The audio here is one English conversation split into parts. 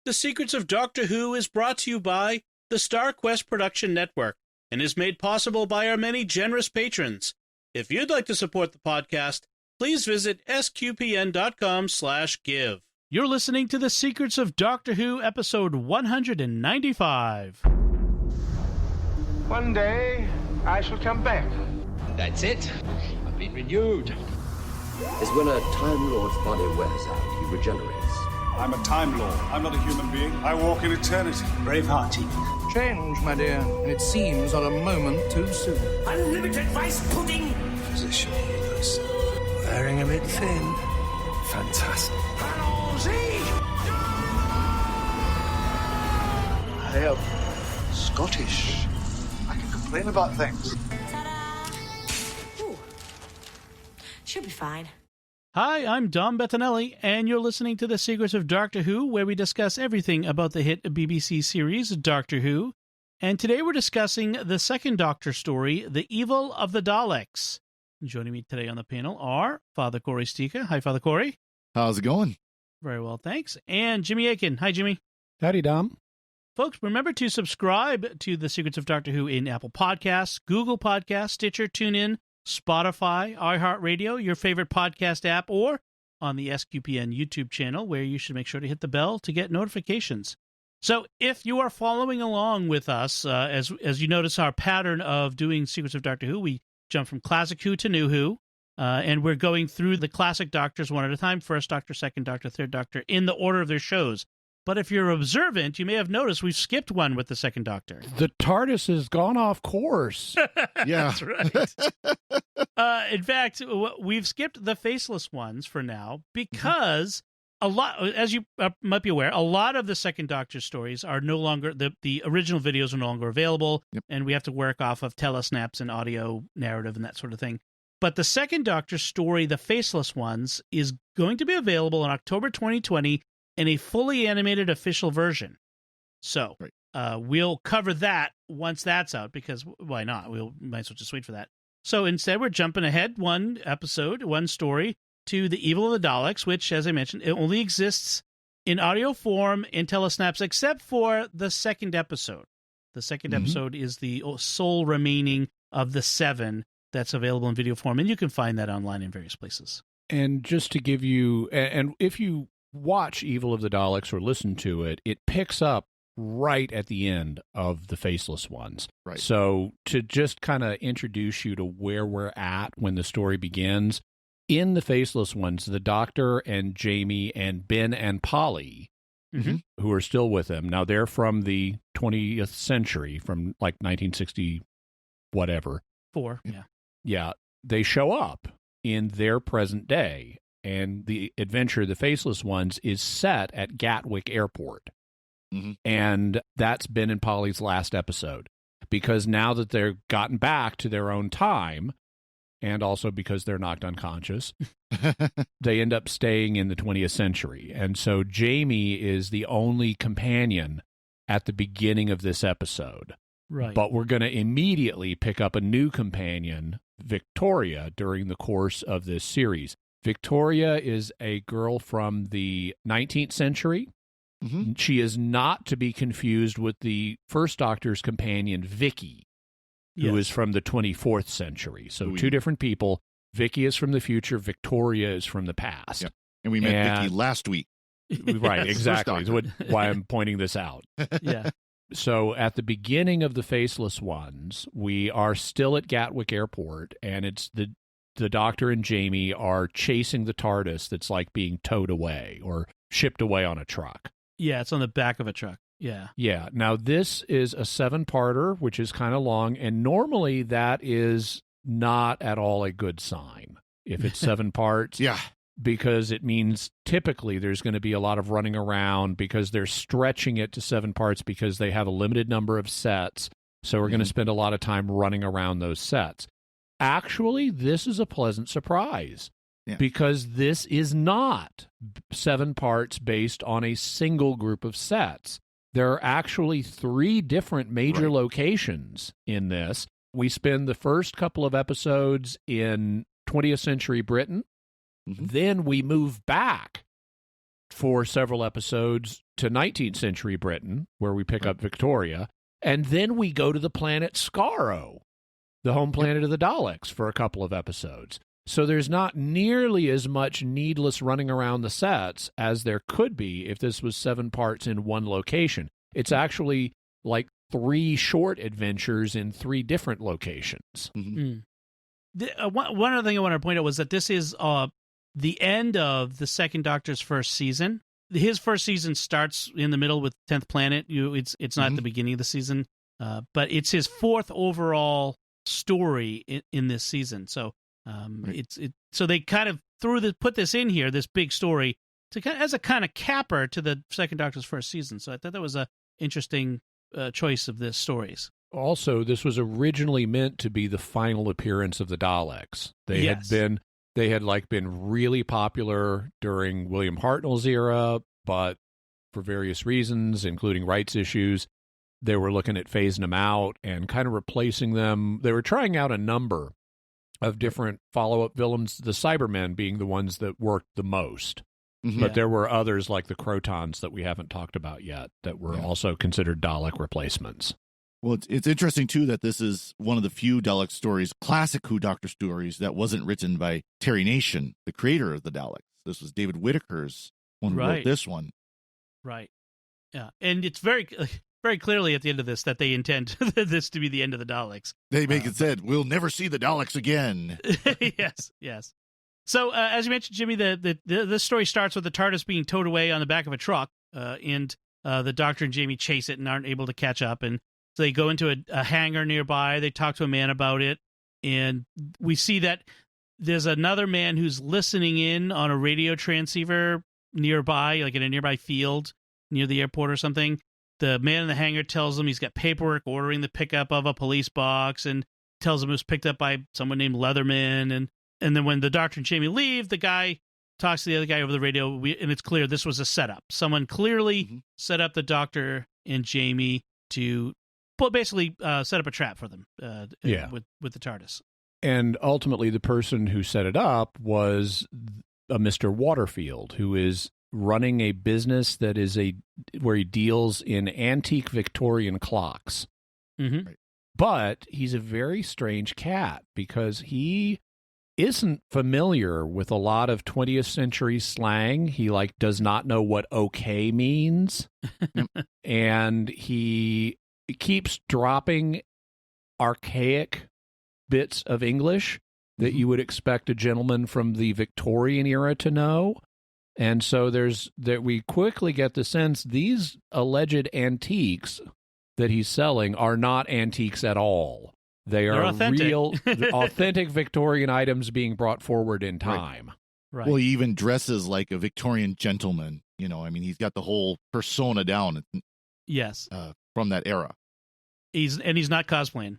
The Secrets of Doctor Who is brought to you by the Star Quest Production Network and is made possible by our many generous patrons. If you'd like to support the podcast, please visit sqpn.com/give. You're listening to The Secrets of Doctor Who, episode 195. One day, I shall come back. That's it. I've been renewed. Is when a Time Lord's body wears out, he regenerates. I'm a Time Lord. I'm not a human being. I walk in eternity. Braveheart. Change, my dear, and it seems on a moment too soon. Unlimited rice pudding. Physician Hiatus. Wearing a bit thin. Fantastic. I am Scottish. I can complain about things. Ta-da! Ooh. Should be fine. Hi, I'm Dom Bettinelli, and you're listening to The Secrets of Doctor Who, where we discuss everything about the hit BBC series Doctor Who. And today we're discussing the second Doctor story, The Evil of the Daleks. Joining me today on the panel are Father Cory Sticha. Hi, Father Cory. How's it going? Very well, thanks. And Jimmy Akin. Hi, Jimmy. Howdy, Dom. Folks, remember to subscribe to The Secrets of Doctor Who in Apple Podcasts, Google Podcasts, Stitcher, TuneIn, Spotify, iHeartRadio, your favorite podcast app, or on the SQPN YouTube channel, where you should make sure to hit the bell to get notifications. So if you are following along with us, as you notice our pattern of doing Secrets of Doctor Who, we jump from Classic Who to New Who, and we're going through the classic Doctors one at a time, First Doctor, Second Doctor, Third Doctor, in the order of their shows. But if you're observant, you may have noticed we've skipped one with the Second Doctor. The TARDIS has gone off course. Yeah. That's right. In fact, we've skipped the faceless ones for now because a lot, as you might be aware, a lot of the Second Doctor stories are no longer, the original videos are no longer available, and we have to work off of telesnaps and audio narrative and that sort of thing. But the Second Doctor story, the faceless ones, is going to be available in October 2020 in a fully animated official version. So we'll cover that once that's out, because why not? We might as well just wait for that. So instead, we're jumping ahead one episode, one story, to The Evil of the Daleks, which, as I mentioned, it only exists in audio form in telesnaps, except for the second episode. The second episode is the sole remaining of the 7 that's available in video form, and you can find that online in various places. And just to give you, and if you watch Evil of the Daleks or listen to it, it picks up right at the end of the faceless ones. Right. So to just kind of introduce you to where we're at when the story begins, in the faceless ones, the Doctor and Jamie and Ben and Polly, who are still with him, now they're from the 20th century, from like 1960 whatever. 4, yeah. Yeah, they show up in their present day. And the adventure, the Faceless Ones, is set at Gatwick Airport. And that's Ben and Polly's last episode. Because now that they're gotten back to their own time, and also because they're knocked unconscious, they end up staying in the 20th century. And so Jamie is the only companion at the beginning of this episode. Right. But we're going to immediately pick up a new companion, Victoria, during the course of this series. Victoria is a girl from the 19th century. She is not to be confused with the First Doctor's companion, Vicky, who is from the 24th century. So two different people. Vicky is from the future. Victoria is from the past. Yep. And we met Vicky last week. Right, exactly. Why I'm pointing this out. Yeah. So at the beginning of the Faceless Ones, we are still at Gatwick Airport, and it's the Doctor and Jamie are chasing the TARDIS that's like being towed away or shipped away on a truck. Yeah, it's on the back of a truck. Yeah. Yeah. Now, this is a 7-parter, which is kind of long, and normally that is not at all a good sign if it's 7 parts. Yeah. Because it means typically there's going to be a lot of running around because they're stretching it to 7 parts because they have a limited number of sets. So we're going to spend a lot of time running around those sets. Actually, this is a pleasant surprise because this is not 7 parts based on a single group of sets. There are actually 3 different major locations in this. We spend the first couple of episodes in 20th century Britain. Then we move back for several episodes to 19th century Britain, where we pick up Victoria, and then we go to the planet Skaro, the home planet of the Daleks, for a couple of episodes. So there's not nearly as much needless running around the sets as there could be if this was 7 parts in one location. It's actually like 3 short adventures in 3 different locations. Mm. One other thing I want to point out was that this is the end of the Second Doctor's first season. His first season starts in the middle with 10th Planet. It's not at the beginning of the season, but it's his 4th overall story in this season. So so they kind of put this in here, this big story, as a kind of capper to the Second Doctor's first season. So I thought that was a interesting choice of the stories. Also, this was originally meant to be the final appearance of the Daleks. They had been really popular during William Hartnell's era, but for various reasons, including rights issues, they were looking at phasing them out and kind of replacing them. They were trying out a number of different follow-up villains, the Cybermen being the ones that worked the most. Mm-hmm. But there were others like the Crotons that we haven't talked about yet that were also considered Dalek replacements. Well, it's interesting, too, that this is one of the few Dalek stories, classic Who Doctor stories, that wasn't written by Terry Nation, the creator of the Daleks. This was David Whittaker's one who wrote this one. Right. Yeah. And it's very clearly at the end of this that they intend this to be the end of the Daleks. They make it said, we'll never see the Daleks again. Yes. So, as you mentioned, Jimmy, the story starts with the TARDIS being towed away on the back of a truck, and the Doctor and Jamie chase it and aren't able to catch up. And so they go into a hangar nearby. They talk to a man about it, and we see that there's another man who's listening in on a radio transceiver nearby, like in a nearby field near the airport or something. The man in the hangar tells him he's got paperwork ordering the pickup of a police box, and tells him it was picked up by someone named Leatherman. And then when the Doctor and Jamie leave, the guy talks to the other guy over the radio, and it's clear this was a setup. Someone clearly set up the Doctor and Jamie to basically set up a trap for them with the TARDIS. And ultimately, the person who set it up was a Mr. Waterfield, who is running a business that is where he deals in antique Victorian clocks. Mm-hmm. Right. But he's a very strange cat because he isn't familiar with a lot of 20th century slang. He does not know what okay means. And he keeps dropping archaic bits of English that you would expect a gentleman from the Victorian era to know. And so we quickly get the sense these alleged antiques that he's selling are not antiques at all. They're authentic. Real, authentic Victorian items being brought forward in time. Right. Well, he even dresses like a Victorian gentleman. He's got the whole persona down. Yes. From that era. He's not cosplaying.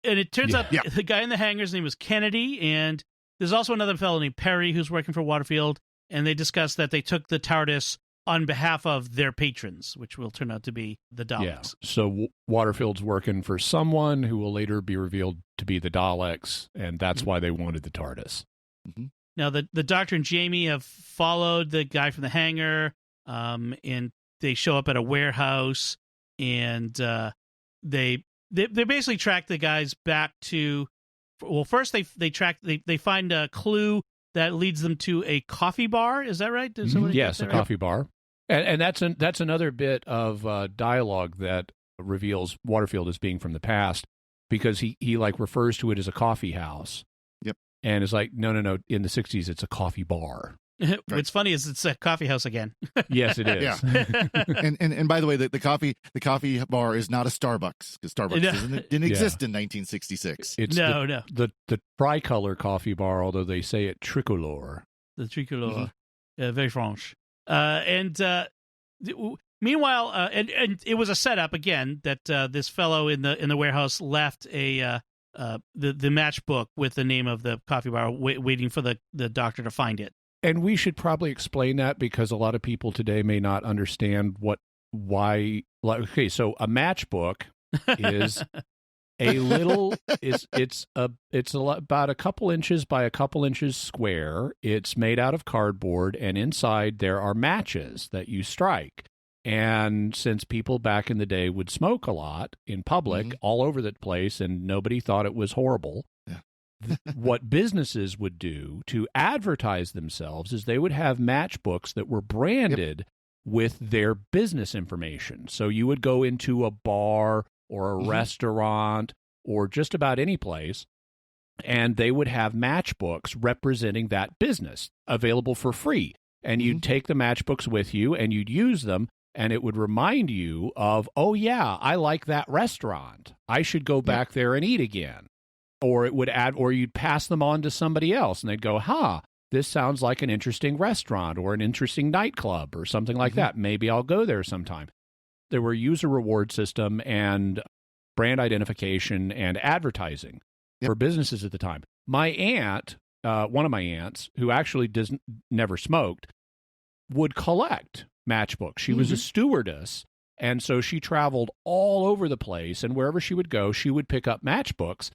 And it turns out the guy in the hangar's name was Kennedy, and there's also another fellow named Perry who's working for Waterfield, and they discuss that they took the TARDIS on behalf of their patrons, which will turn out to be the Daleks. Yeah. So Waterfield's working for someone who will later be revealed to be the Daleks, and that's why they wanted the TARDIS. Mm-hmm. Now, the Doctor and Jamie have followed the guy from the hangar, and they show up at a warehouse, and they basically track the guys back to. Well, first they find a clue that leads them to a coffee bar. Is that right? Yes, a coffee bar. And that's another bit of dialogue that reveals Waterfield as being from the past, because he refers to it as a coffee house. Yep. And is like, no, in the 60s, it's a coffee bar. What's funny is it's a coffee house again. Yes, it is. Yeah. and by the way, the coffee bar is not a Starbucks, because Starbucks didn't exist in 1966. It's the tricolor coffee bar, although they say it tricolor. The tricolor, very French. Meanwhile, and it was a setup again that this fellow in the warehouse left the matchbook with the name of the coffee bar, waiting for the Doctor to find it. And we should probably explain that, because a lot of people today may not understand why. Okay, so a matchbook is About a couple inches by a couple inches square. It's made out of cardboard, and inside there are matches that you strike. And since people back in the day would smoke a lot in public all over the place and nobody thought it was horrible, what businesses would do to advertise themselves is they would have matchbooks that were branded with their business information. So you would go into a bar or a restaurant or just about any place, and they would have matchbooks representing that business available for free. And you'd take the matchbooks with you and you'd use them, and it would remind you of, oh, yeah, I like that restaurant. I should go back there and eat again. Or it would or you'd pass them on to somebody else, and they'd go, this sounds like an interesting restaurant or an interesting nightclub or something like that. Maybe I'll go there sometime. There were user reward system and brand identification and advertising for businesses at the time. My aunt, one of my aunts, who actually never smoked, would collect matchbooks. She was a stewardess, and so she traveled all over the place, and wherever she would go, she would pick up matchbooks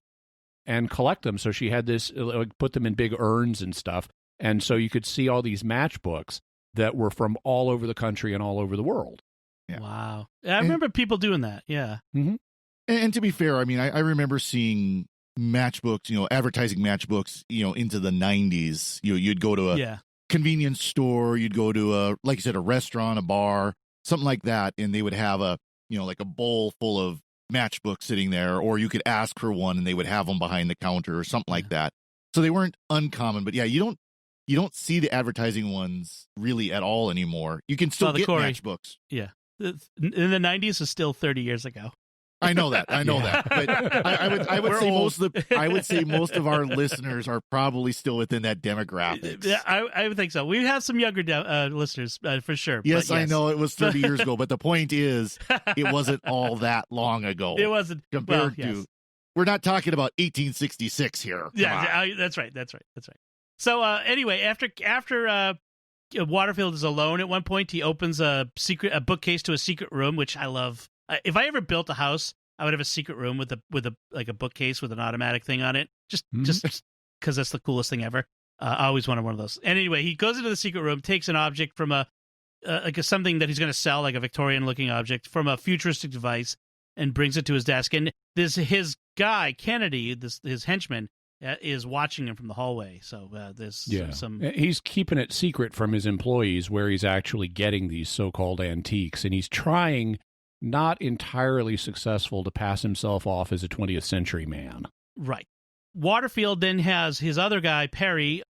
and collect them. So she had this, put them in big urns and stuff, and so you could see all these matchbooks that were from all over the country and all over the world. Yeah. Wow. I remember people doing that. Yeah. And to be fair, I mean, I remember seeing matchbooks, advertising matchbooks, into the 90s. You'd go to a convenience store, you'd go to like you said, a restaurant, a bar, something like that, and they would have like a bowl full of matchbooks sitting there, or you could ask for one and they would have them behind the counter or something like that. So they weren't uncommon, but you don't see the advertising ones really at all anymore. You can still get matchbooks. Yeah. In the 90s is still 30 years ago. I know that. But I would say most of our listeners are probably still within that demographic. Yeah, I would think so. We have some younger listeners for sure. Yes, I know it was 30 years ago, but the point is, it wasn't all that long ago. It wasn't compared to. We're not talking about 1866 here. That's right. So anyway, after Waterfield is alone at one point, he opens a bookcase to a secret room, which I love. If I ever built a house, I would have a secret room with a bookcase with an automatic thing on it, just because that's the coolest thing ever. I always wanted one of those. And anyway, he goes into the secret room, takes an object from something that he's going to sell, like a Victorian-looking object from a futuristic device, and brings it to his desk. And his guy Kennedy, his henchman, is watching him from the hallway. So there's some. He's keeping it secret from his employees where he's actually getting these so-called antiques, and he's trying, not entirely successful, to pass himself off as a 20th century man. Right. Waterfield then has his other guy, Perry,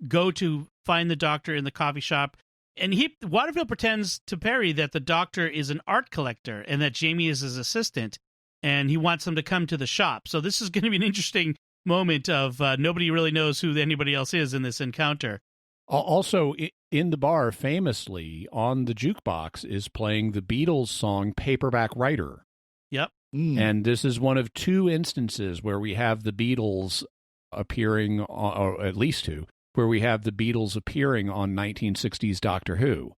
go to find the doctor in the coffee shop. And Waterfield pretends to Perry that the doctor is an art collector and that Jamie is his assistant, and he wants him to come to the shop. So this is going to be an interesting moment of nobody really knows who anybody else is in this encounter. Also, in the bar, famously, on the jukebox is playing the Beatles song Paperback Writer. Yep. And this is one of two instances where we have the Beatles appearing, or at least two, where we have the Beatles appearing on 1960s Doctor Who,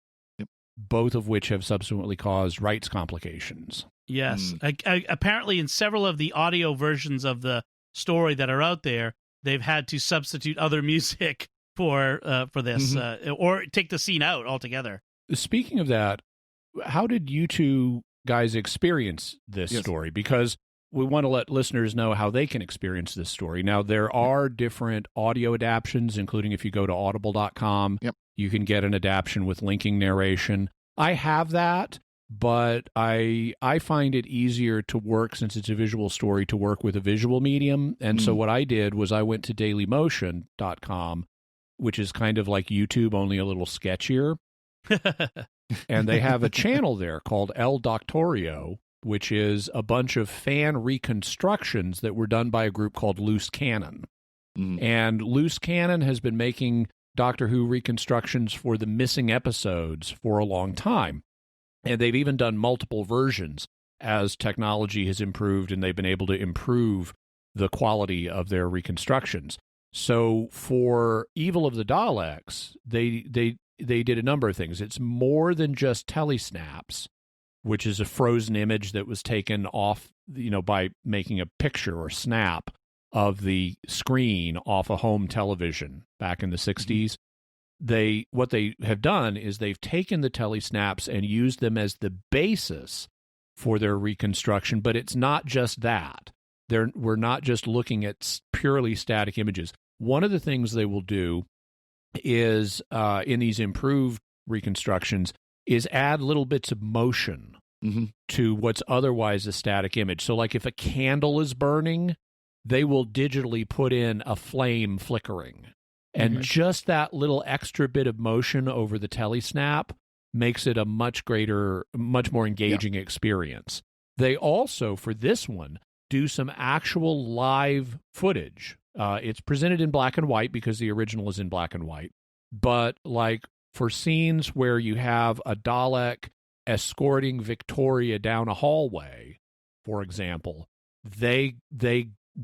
both of which have subsequently caused rights complications. Yes. Apparently, in several of the audio versions of the story that are out there, they've had to substitute other music for this, or take the scene out altogether. Speaking of that, how did you two guys experience this story? Because we want to let listeners know how they can experience this story. Now, there are different audio adaptions, including if you go to audible.com, you can get an adaption with linking narration. I have that, but I find it easier to work, since it's a visual story, to work with a visual medium. And so what I did was I went to dailymotion.com, which is kind of like YouTube, only a little sketchier. And they have a channel there called El Doctorio, which is a bunch of fan reconstructions that were done by a group called Loose Cannon. And Loose Cannon has been making Doctor Who reconstructions for the missing episodes for a long time. And they've even done multiple versions as technology has improved, and they've been able to improve the quality of their reconstructions. So for Evil of the Daleks, they did a number of things. It's more than just telesnaps. which is a frozen image that was taken off, by making a picture or snap of the screen off a home television back in the 60s. What they have done is they've taken the telesnaps and used them as the basis for their reconstruction, but it's not just that. We're not just looking at purely static images. One of the things they will do is, in these improved reconstructions, is add little bits of motion to what's otherwise a static image. So like if a candle is burning, they will digitally put in a flame flickering. And just that little extra bit of motion over the telesnap makes it a much more engaging experience. They also, for this one, do some actual live footage. It's presented in black and white because the original is in black and white. But like for scenes where you have a Dalek escorting Victoria down a hallway, for example, they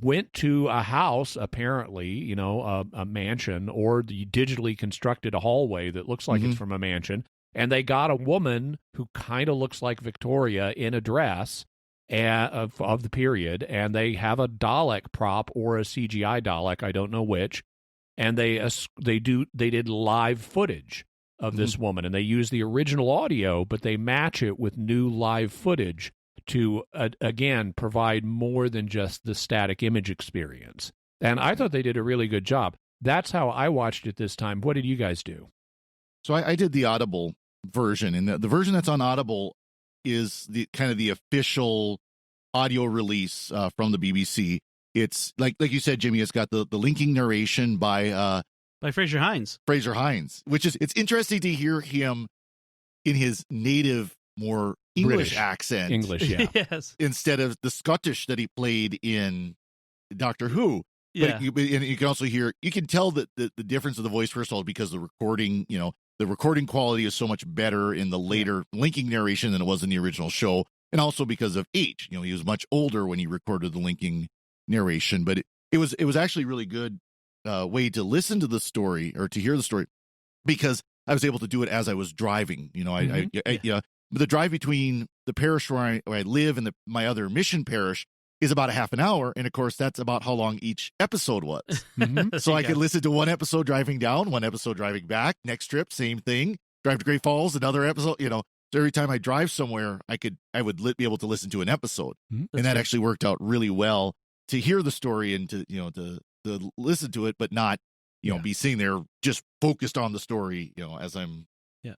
went to a house, apparently, a mansion, or you digitally constructed a hallway that looks like it's from a mansion, and they got a woman who kind of looks like Victoria in a dress of the period, and they have a Dalek prop or a CGI Dalek, I don't know which, and they did live footage of this woman, and they use the original audio, but they match it with new live footage to, again, provide more than just the static image experience. And I thought they did a really good job. That's how I watched it this time. What did you guys do? So I did the Audible version, and the version that's on Audible is the kind of the official audio release from the BBC. It's like you said, Jimmy, it's got the linking narration by Fraser Hines. Fraser Hines, which is, it's interesting to hear him in his native, more English accent. English, yeah. Yes. Instead of the Scottish that he played in Doctor Who. Yeah. But and you can also hear, you can tell that the difference of the voice, first of all, because the recording, the recording quality is so much better in the later linking narration than it was in the original show. And also because of age, he was much older when he recorded the linking narration, but it was actually really good way to listen to the story or to hear the story, because I was able to do it as I was driving. But the drive between the parish where I live and my other mission parish is about a half an hour, and of course that's about how long each episode was. So I could listen to one episode driving down, one episode driving back. Next trip, same thing. Drive to Great Falls, another episode. So every time I drive somewhere, I would be able to listen to an episode, and that actually worked out really well to hear the story and to to listen to it, but not be sitting there just focused on the story as I'm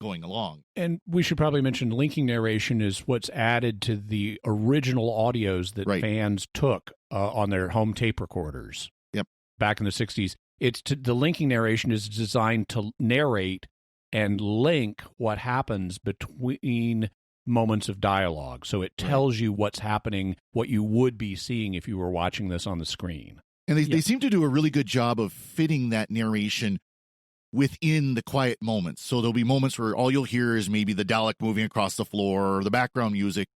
going along. And we should probably mention linking narration is what's added to the original audios that fans took on their home tape recorders. Yep. Back in the 60s. The linking narration is designed to narrate and link what happens between moments of dialogue. So it tells you what's happening, what you would be seeing if you were watching this on the screen. And they seem to do a really good job of fitting that narration within the quiet moments. So there'll be moments where all you'll hear is maybe the Dalek moving across the floor or the background music,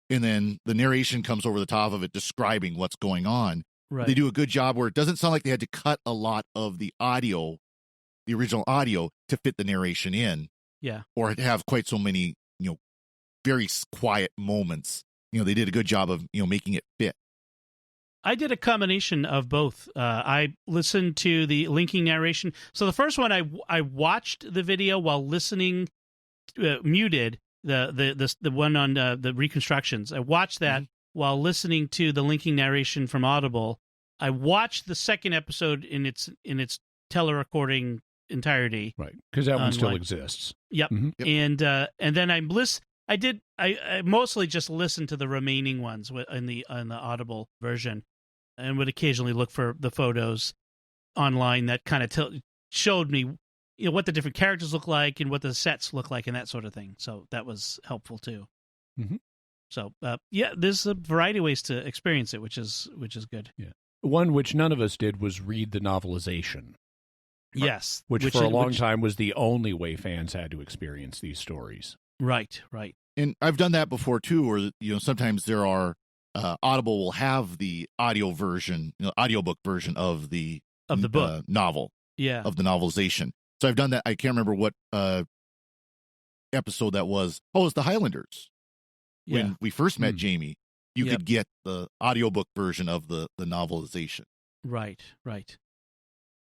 and then the narration comes over the top of it describing what's going on. Right. They do a good job where it doesn't sound like they had to cut a lot of the audio, the original audio, to fit the narration in. Yeah. Or have quite so many, very quiet moments. They did a good job of, making it fit. I did a combination of both. I listened to the linking narration. So the first one, I watched the video while listening, muted the one on the reconstructions. I watched that while listening to the linking narration from Audible. I watched the second episode in its telerecording entirety, right? Because that one still exists. Yep. And then I mostly just listened to the remaining ones in the Audible version, and would occasionally look for the photos online that kind of showed me, what the different characters look like and what the sets look like and that sort of thing. So that was helpful too. So there's a variety of ways to experience it, which is good. Yeah. One which none of us did was read the novelization. Yes. Which for a long time was the only way fans had to experience these stories. Right. And I've done that before too, where sometimes there are Audible will have the audio version, audiobook version of the book novel, of the novelization. So I've done that. I can't remember what episode that was. Oh, it's the Highlanders. when we first met Jamie, you could get the audiobook version of the novelization. Right.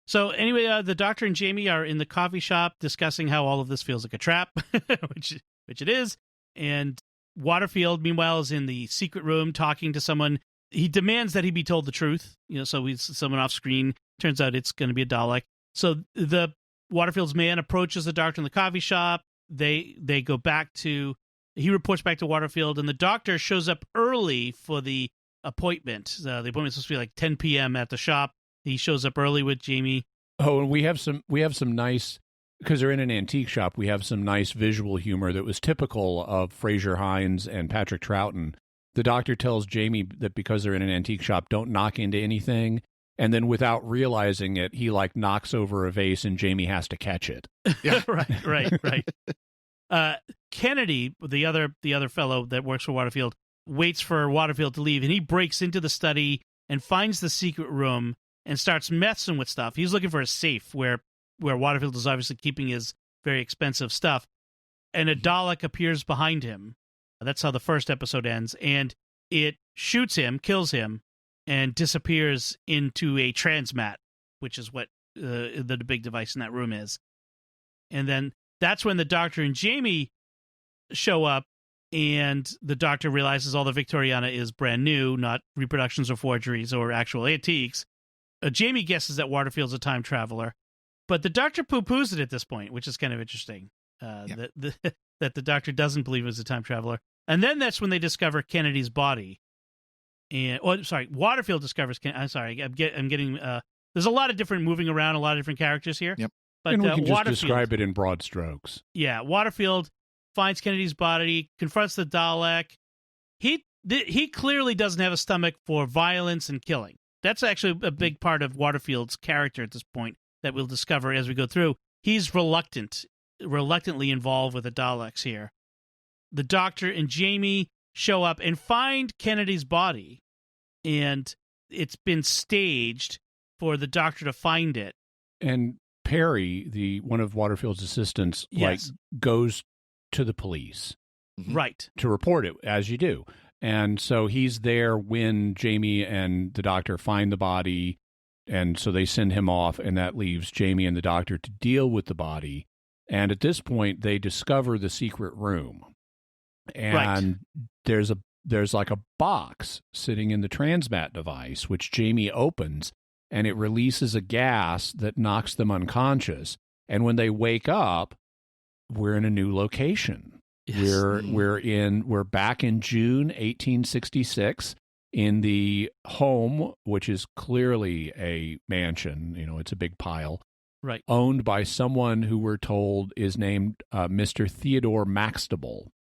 So anyway, the Doctor and Jamie are in the coffee shop discussing how all of this feels like a trap, which it is. And Waterfield, meanwhile, is in the secret room talking to someone. He demands that he be told the truth. So he's someone off screen. Turns out it's going to be a Dalek. So the Waterfield's man approaches the Doctor in the coffee shop. They go back to. He reports back to Waterfield, and the Doctor shows up early for the appointment. The appointment's supposed to be like 10 p.m. at the shop. He shows up early with Jamie. Oh, and we have some nice, because they're in an antique shop, we have some nice visual humor that was typical of Fraser Hines and Patrick Troughton. The Doctor tells Jamie that because they're in an antique shop, don't knock into anything. And then without realizing it, he knocks over a vase and Jamie has to catch it. Yeah. Right. Kennedy, the other fellow that works for Waterfield, waits for Waterfield to leave, and he breaks into the study and finds the secret room and starts messing with stuff. He's looking for a safe where Waterfield is obviously keeping his very expensive stuff. And a Dalek appears behind him. That's how the first episode ends. And it shoots him, kills him, and disappears into a transmat, which is what the big device in that room is. And then that's when the Doctor and Jamie show up, and the Doctor realizes all the Victoriana is brand new, not reproductions or forgeries or actual antiques. Jamie guesses that Waterfield's a time traveler, but the Doctor poo-poos it at this point, which is kind of interesting. That the Doctor doesn't believe it's a time traveler. And then that's when they discover Kennedy's body. And Waterfield discovers. I'm sorry, I'm getting. There's a lot of different moving around, a lot of different characters here. Yep. But and we can just describe it in broad strokes. Yeah, Waterfield finds Kennedy's body, confronts the Dalek. He clearly doesn't have a stomach for violence and killing. That's actually a big part of Waterfield's character at this point that we'll discover as we go through. He's reluctantly involved with the Daleks here. The Doctor and Jamie show up and find Kennedy's body, and it's been staged for the Doctor to find it. And Perry, one of Waterfield's assistants, goes to the police. Right. To report it, as you do. And so he's there when Jamie and the Doctor find the body, and so they send him off, and that leaves Jamie and the Doctor to deal with the body. And at this point, they discover the secret room. And there's like a box sitting in the transmat device, which Jamie opens, and it releases a gas that knocks them unconscious. And when they wake up, we're in a new location. Yes. We're back in June 1866 in the home, which is clearly a mansion. It's a big pile. Right. Owned by someone who we're told is named Mr. Theodore Maxtable.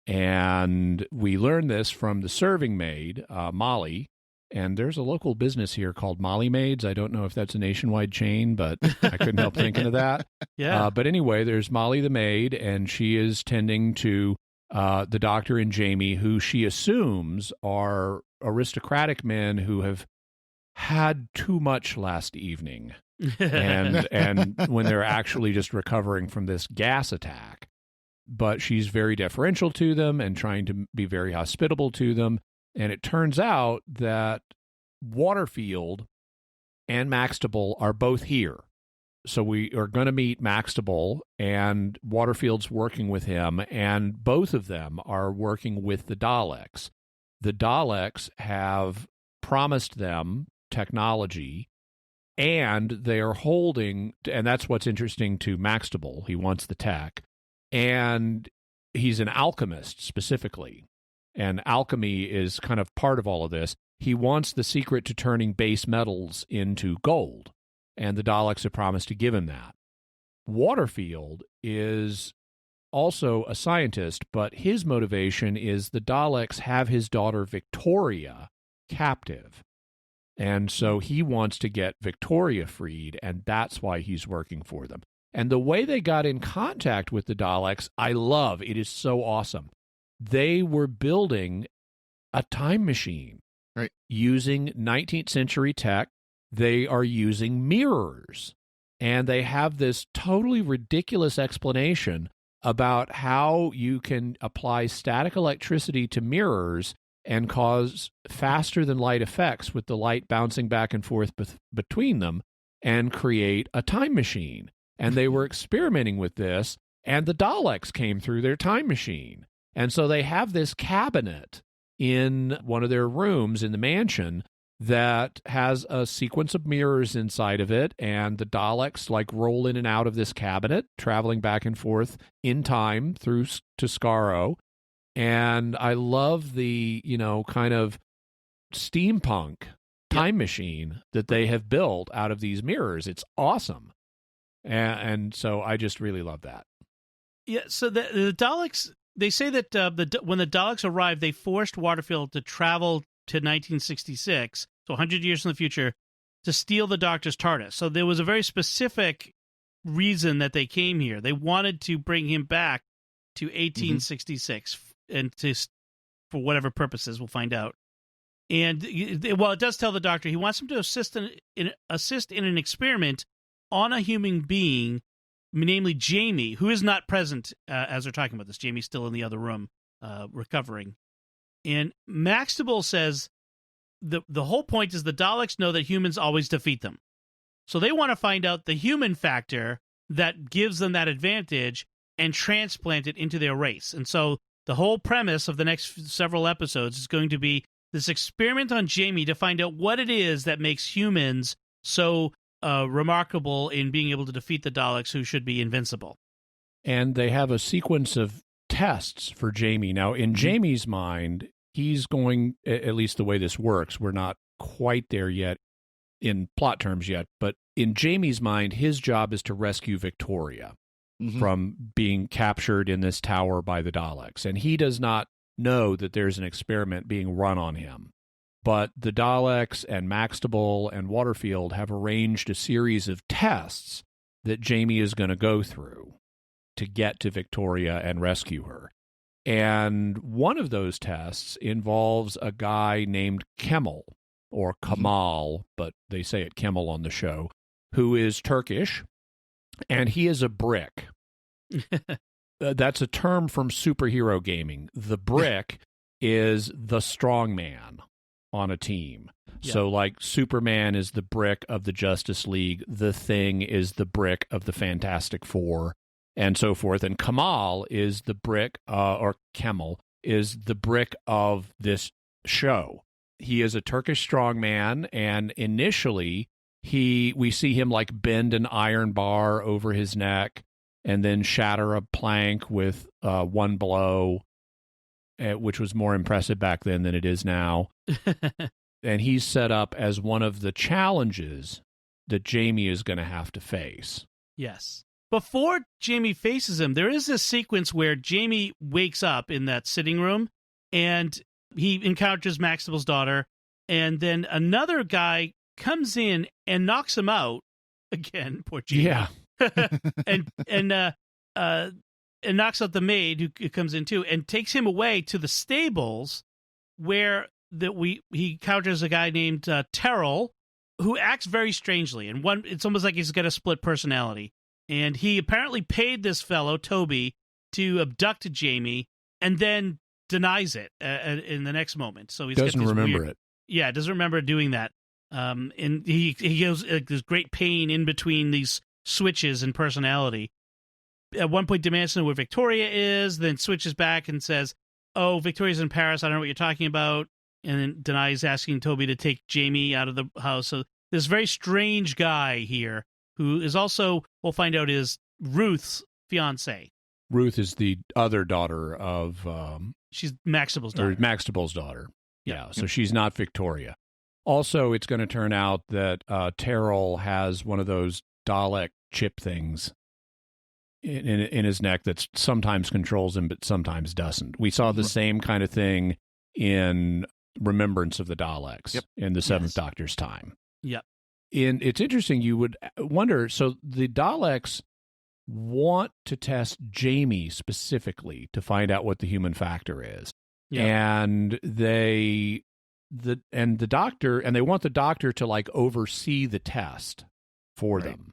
And we learned this from the serving maid, Molly. And there's a local business here called Molly Maids. I don't know if that's a nationwide chain, but I couldn't help thinking of that. Yeah. But anyway, there's Molly the maid, and she is tending to the Doctor and Jamie, who she assumes are aristocratic men who have had too much last evening. and when they're actually just recovering from this gas attack. But she's very deferential to them and trying to be very hospitable to them. And it turns out that Waterfield and Maxtable are both here. So we are going to meet Maxtable, and Waterfield's working with him, and both of them are working with the Daleks. The Daleks have promised them technology, and they are holding, and that's what's interesting to Maxtable. He wants the tech, and he's an alchemist specifically. And alchemy is kind of part of all of this. He wants the secret to turning base metals into gold, and the Daleks have promised to give him that. Waterfield is also a scientist, but his motivation is the Daleks have his daughter Victoria captive. And so he wants to get Victoria freed, and that's why he's working for them. And the way they got in contact with the Daleks, I love. It is so awesome. They were building a time machine, right, using 19th century tech. They are using mirrors, and they have this totally ridiculous explanation about how you can apply static electricity to mirrors and cause faster than light effects with the light bouncing back and forth between them and create a time machine. And they were experimenting with this, and the Daleks came through their time machine. And so they have this cabinet in one of their rooms in the mansion that has a sequence of mirrors inside of it, and the Daleks like roll in and out of this cabinet, traveling back and forth in time through to Skaro. And I love the, kind of steampunk time machine that they have built out of these mirrors. It's awesome. And so I just really love that. Yeah, so the Daleks, they say that when the Daleks arrived, they forced Waterfield to travel to 1966, so 100 years in the future, to steal the Doctor's TARDIS. So there was a very specific reason that they came here. They wanted to bring him back to 1866 and for whatever purposes, we'll find out. And it does tell the Doctor he wants him to assist in an experiment on a human being, namely Jamie, who is not present as they're talking about this. Jamie's still in the other room recovering. And Maxtable says the whole point is the Daleks know that humans always defeat them. So they want to find out the human factor that gives them that advantage and transplant it into their race. And so the whole premise of the next several episodes is going to be this experiment on Jamie to find out what it is that makes humans so remarkable in being able to defeat the Daleks, who should be invincible. And they have a sequence of tests for Jamie. Now, in Jamie's mind, he's going, at least the way this works, we're not quite there yet in plot terms yet, but in Jamie's mind, his job is to rescue Victoria from being captured in this tower by the Daleks. And he does not know that there's an experiment being run on him. But the Daleks and Maxtable and Waterfield have arranged a series of tests that Jamie is going to go through to get to Victoria and rescue her. And one of those tests involves a guy named Kemal, or Kamal, but they say it Kemal on the show, who is Turkish, and he is a brick. That's a term from superhero gaming. The brick is the strong man on a team. Yeah. So like Superman is the brick of the Justice League, the Thing is the brick of the Fantastic Four, and so forth. And Kamal is the brick, or Kemal, is the brick of this show. He is a Turkish strongman, and initially we see him like bend an iron bar over his neck and then shatter a plank with one blow, which was more impressive back then than it is now. And he's set up as one of the challenges that Jamie is going to have to face. Yes. Before Jamie faces him, there is this sequence where Jamie wakes up in that sitting room and he encounters Maxtable's daughter, and then another guy comes in and knocks him out again. Poor Jamie. Yeah. and knocks out the maid who comes in too, and takes him away to the stables where he encounters a guy named Terrell, who acts very strangely, and it's almost like he's got a split personality. And he apparently paid this fellow Toby to abduct Jamie, and then denies it in the next moment. So he doesn't remember it. Yeah, doesn't remember doing that. And he goes this great pain in between these switches in personality. At one point demands to know where Victoria is, then switches back and says, "Oh, Victoria's in Paris. I don't know what you're talking about." And then denies asking Toby to take Jamie out of the house. So this very strange guy here, who is also, we'll find out, is Ruth's fiance. Ruth is the other daughter of... she's Maxtable's daughter. Maxtable's daughter. Yeah, so she's not Victoria. Also, it's going to turn out that Terrell has one of those Dalek chip things in his neck that sometimes controls him, but sometimes doesn't. We saw the same kind of thing in Remembrance of the Daleks in the Seventh Doctor's time. Yep. And it's interesting, you would wonder, so the Daleks want to test Jamie specifically to find out what the human factor is. Yeah. And they want the doctor to like oversee the test for them,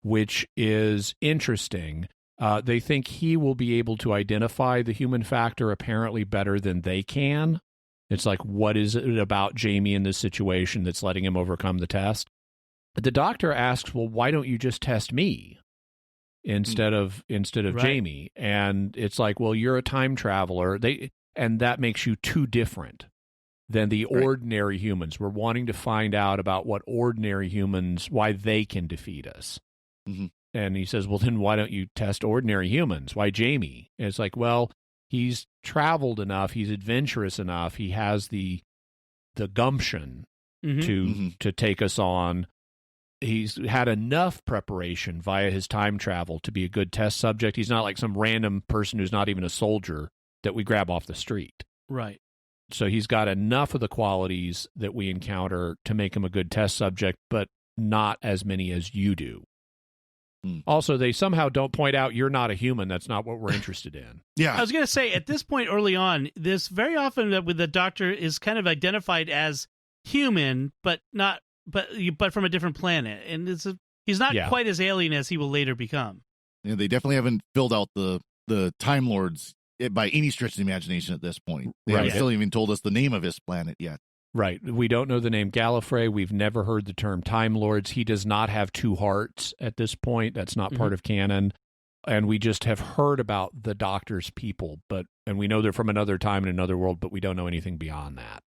which is interesting. They think he will be able to identify the human factor apparently better than they can. It's like, what is it about Jamie in this situation that's letting him overcome the test? But the doctor asks, well, why don't you just test me instead of right. Jamie? And it's like, well, you're a time traveler. And that makes you too different than the ordinary humans. We're wanting to find out about what ordinary humans, why they can defeat us. Mm-hmm. And he says, well, then why don't you test ordinary humans? Why Jamie? And it's like, well, he's traveled enough. He's adventurous enough. He has the gumption to take us on. He's had enough preparation via his time travel to be a good test subject. He's not like some random person who's not even a soldier that we grab off the street. Right. So he's got enough of the qualities that we encounter to make him a good test subject, but not as many as you do. Also, they somehow don't point out you're not a human. That's not what we're interested in. Yeah. I was going to say, at this point early on, there's very often that with the doctor is kind of identified as human, but from a different planet. And he's not quite as alien as he will later become. Yeah, they definitely haven't filled out the Time Lords by any stretch of the imagination at this point. They haven't still even told us the name of his planet yet. Right. We don't know the name Gallifrey. We've never heard the term Time Lords. He does not have two hearts at this point. That's not part of canon. And we just have heard about the Doctor's people, and we know they're from another time in another world, but we don't know anything beyond that.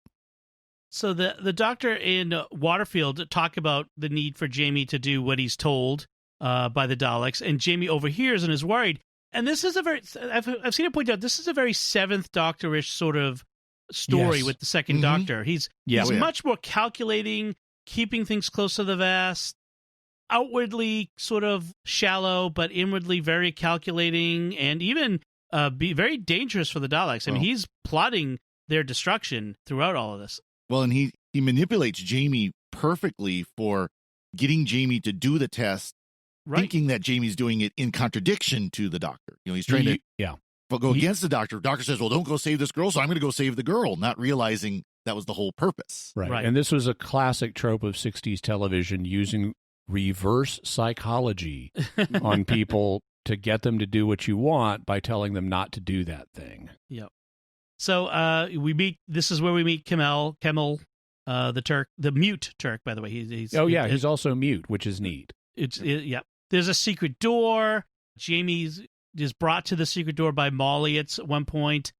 So the Doctor and Waterfield talk about the need for Jamie to do what he's told by the Daleks, and Jamie overhears and is worried. And this is I've seen it pointed out, this is a very Seventh Doctor-ish sort of story with the Second Doctor. He's much more calculating, keeping things close to the vest, outwardly sort of shallow, but inwardly very calculating, and even be very dangerous for the Daleks. I mean, he's plotting their destruction throughout all of this. Well, and he manipulates Jamie perfectly for getting Jamie to do the test, thinking that Jamie's doing it in contradiction to the Doctor. You know, he's trying to go against the Doctor. Doctor says, well, don't go save this girl, so I'm going to go save the girl, not realizing that was the whole purpose. Right. And this was a classic trope of 60s television, using reverse psychology on people to get them to do what you want by telling them not to do that thing. Yep. So this is where we meet Kemal, the Turk, the mute Turk, by the way. He's also mute, which is neat. There's a secret door. Jamie is brought to the secret door by Molly at one point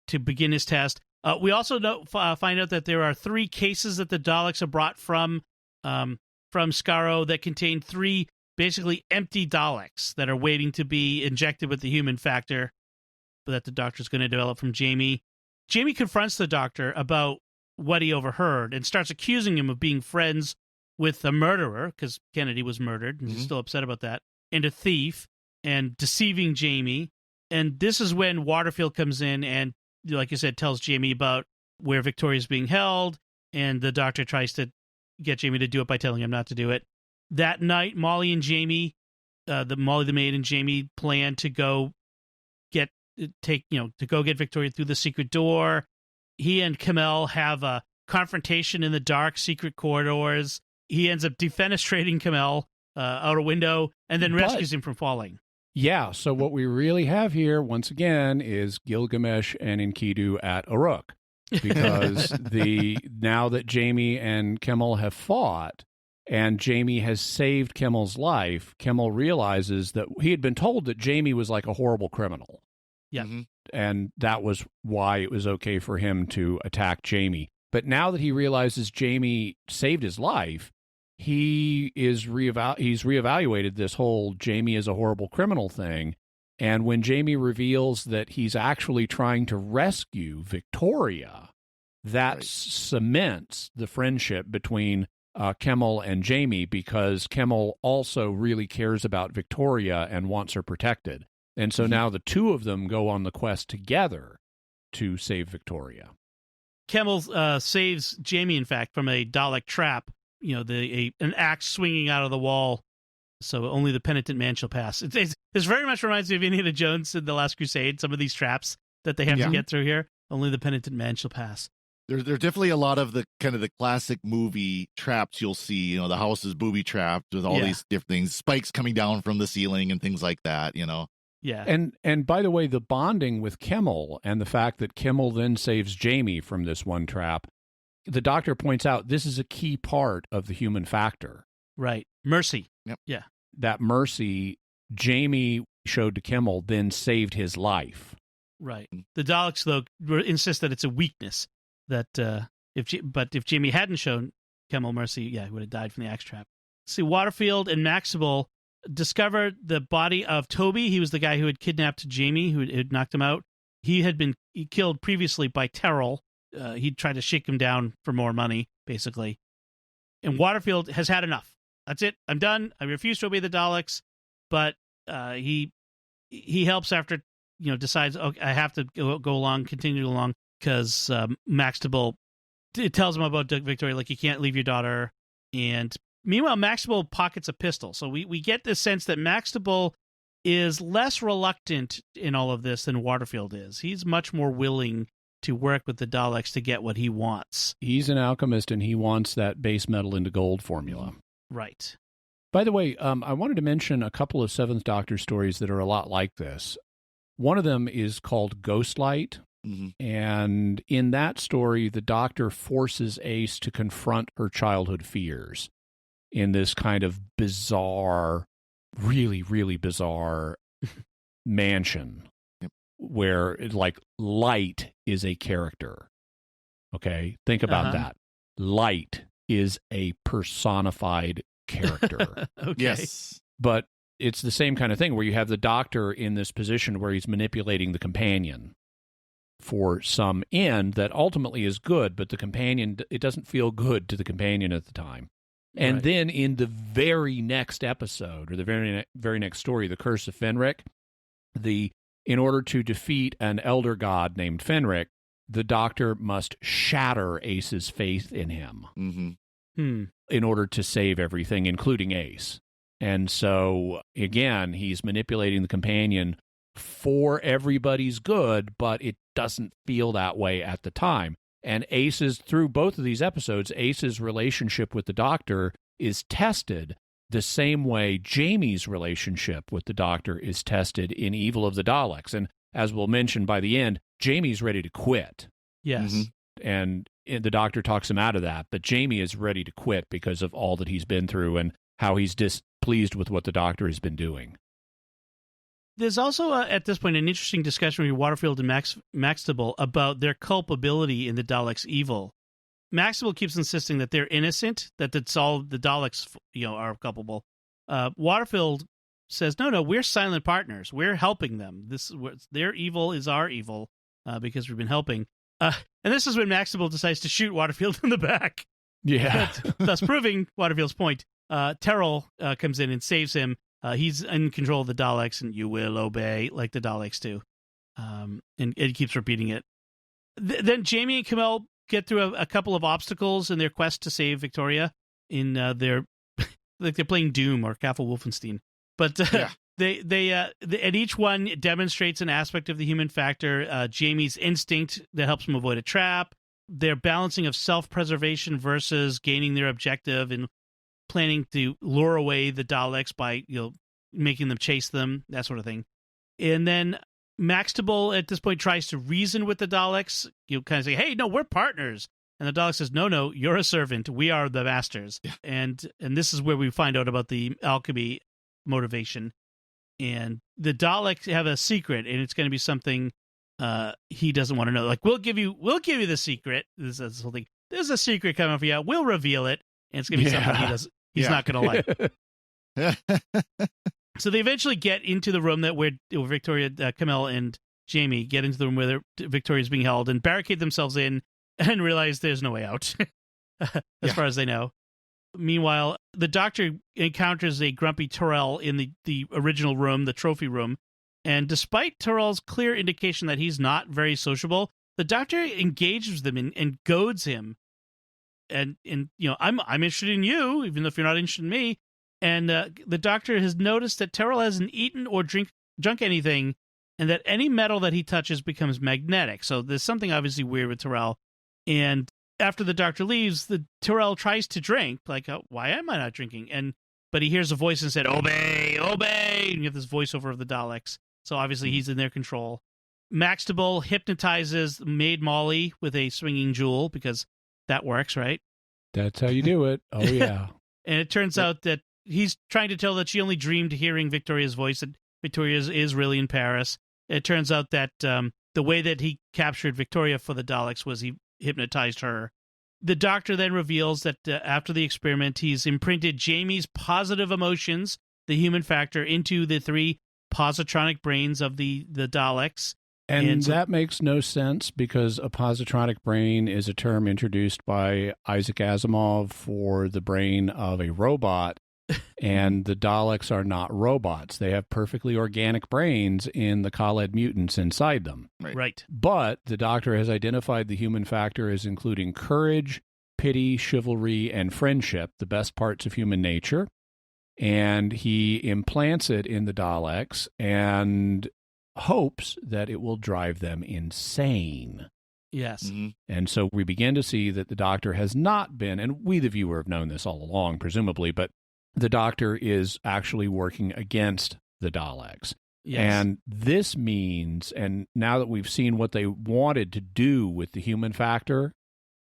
to begin his test. We also find out that there are 3 cases that the Daleks have brought from Skaro that contain 3 basically empty Daleks that are waiting to be injected with the human factor that the Doctor's going to develop from Jamie. Jamie confronts the Doctor about what he overheard and starts accusing him of being friends with a murderer, because Kennedy was murdered, and he's still upset about that, and a thief, and deceiving Jamie. And this is when Waterfield comes in and, like you said, tells Jamie about where Victoria's being held, and the Doctor tries to get Jamie to do it by telling him not to do it. That night, Molly and Jamie, Molly the maid and Jamie plan to go get Victoria through the secret door. He and Kamel have a confrontation in the dark secret corridors. He ends up defenestrating Kamel out a window and then rescues him from falling. Yeah, so what we really have here, once again, is Gilgamesh and Enkidu at Uruk. Because now that Jamie and Kimmel have fought, and Jamie has saved Kimmel's life, Kimmel realizes that he had been told that Jamie was like a horrible criminal. Yeah. And that was why it was okay for him to attack Jamie. But now that he realizes Jamie saved his life, he's reevaluated this whole Jamie is a horrible criminal thing. And when Jamie reveals that he's actually trying to rescue Victoria, that cements the friendship between Kimmel and Jamie, because Kimmel also really cares about Victoria and wants her protected. And so now the two of them go on the quest together to save Victoria. Kimmel saves Jamie, in fact, from a Dalek trap, an axe swinging out of the wall. So only the penitent man shall pass. This very much reminds me of Indiana Jones in The Last Crusade, some of these traps that they have to get through here. Only the penitent man shall pass. There's definitely a lot of the kind of the classic movie traps you'll see. The house is booby trapped with all these different things, spikes coming down from the ceiling and things like that, Yeah. And by the way, the bonding with Kimmel and the fact that Kimmel then saves Jamie from this one trap, the Doctor points out this is a key part of the human factor. Right. Mercy. Yep. Yeah. That mercy Jamie showed to Kimmel then saved his life. Right. The Daleks, though, insist that it's a weakness. That if Jamie hadn't shown Kimmel mercy, he would have died from the axe trap. See, Waterfield and Maxtible discovered the body of Toby. He was the guy who had kidnapped Jamie, who had knocked him out. He had been killed previously by Terrell. He tried to shake him down for more money, basically. And Waterfield has had enough. That's it. I'm done. I refuse to obey the Daleks. But he helps after, decides, okay, I have to go along, continue along, because Maxtible tells him about Victoria, like, you can't leave your daughter. And meanwhile, Maxtible pockets a pistol. So we get the sense that Maxtible is less reluctant in all of this than Waterfield is. He's much more willing to work with the Daleks to get what he wants. He's an alchemist, and he wants that base metal into gold formula. Right. By the way, I wanted to mention a couple of Seventh Doctor stories that are a lot like this. One of them is called Ghostlight, and in that story, the Doctor forces Ace to confront her childhood fears in this kind of bizarre, really, really bizarre mansion where, like, Light is a character. Okay? Think about that. Light is a personified character. Okay. Yes. But it's the same kind of thing where you have the Doctor in this position where he's manipulating the companion for some end that ultimately is good, but the companion, it doesn't feel good to the companion at the time. And then in the very next episode, or the very next story, the Curse of Fenrik, in order to defeat an elder god named Fenrik, the Doctor must shatter Ace's faith in him in order to save everything, including Ace. And so, again, he's manipulating the companion for everybody's good, but it doesn't feel that way at the time. And through both of these episodes, Ace's relationship with the Doctor is tested the same way Jamie's relationship with the Doctor is tested in Evil of the Daleks. And as we'll mention by the end, Jamie's ready to quit. Yes. And the Doctor talks him out of that, but Jamie is ready to quit because of all that he's been through and how he's displeased with what the Doctor has been doing. There's also, at this point, an interesting discussion with Waterfield and Maxtible about their culpability in the Daleks' evil. Maxtible keeps insisting that they're innocent, that it's all the Daleks, are culpable. Waterfield says, no, we're silent partners. We're helping them. Their evil is our evil because we've been helping. And this is when Maxtible decides to shoot Waterfield in the back. Yeah. Thus proving Waterfield's point. Terrell comes in and saves him. He's in control of the Daleks, and you will obey, like the Daleks do. And it keeps repeating it. Then Jamie and Kamel get through a couple of obstacles in their quest to save Victoria. In their, like they're playing Doom or Kaffel Wolfenstein. But and each one demonstrates an aspect of the human factor. Jamie's instinct that helps him avoid a trap. Their balancing of self-preservation versus gaining their objective and planning to lure away the Daleks by making them chase them, that sort of thing. And then Maxtible at this point tries to reason with the Daleks. Kind of say, hey, no, we're partners. And the Dalek says, no, you're a servant. We are the masters. Yeah. And this is where we find out about the alchemy motivation. And the Daleks have a secret, and it's going to be something he doesn't want to know. Like, we'll give you the secret. This whole thing. There's a secret coming for you. We'll reveal it. And it's going to be something he's not going to like. So they eventually get into the room where Victoria, Kamel, and Jamie get into the room where Victoria's being held and barricade themselves in and realize there's no way out, as far as they know. Meanwhile, the Doctor encounters a grumpy Terrell in the original room, the trophy room, and despite Terrell's clear indication that he's not very sociable, the Doctor engages them and goads him. And I'm interested in you, even if you're not interested in me. And the Doctor has noticed that Terrell hasn't eaten or drunk anything, and that any metal that he touches becomes magnetic. So there's something obviously weird with Terrell. And after the Doctor leaves, the Terrell tries to drink. Like, why am I not drinking? But he hears a voice and said, obey, obey. And you have this voiceover of the Daleks So obviously he's in their control. Maxtable hypnotizes Maid Molly with a swinging jewel because that works, right? That's how you do it. Oh, yeah. And it turns out that he's trying to tell that she only dreamed hearing Victoria's voice, that Victoria is really in Paris. It turns out that the way that he captured Victoria for the Daleks was he hypnotized her. The Doctor then reveals that after the experiment, he's imprinted Jamie's positive emotions, the human factor, into the 3 positronic brains of the Daleks. And that makes no sense because a positronic brain is a term introduced by Isaac Asimov for the brain of a robot, and the Daleks are not robots. They have perfectly organic brains in the Khaled mutants inside them. Right. But the Doctor has identified the human factor as including courage, pity, chivalry, and friendship, the best parts of human nature, and he implants it in the Daleks and hopes that it will drive them insane. Yes. Mm-hmm. And so we begin to see that the Doctor has not been, and we the viewer have known this all along, presumably, but the Doctor is actually working against the Daleks. Yes. And this means, and now that we've seen what they wanted to do with the human factor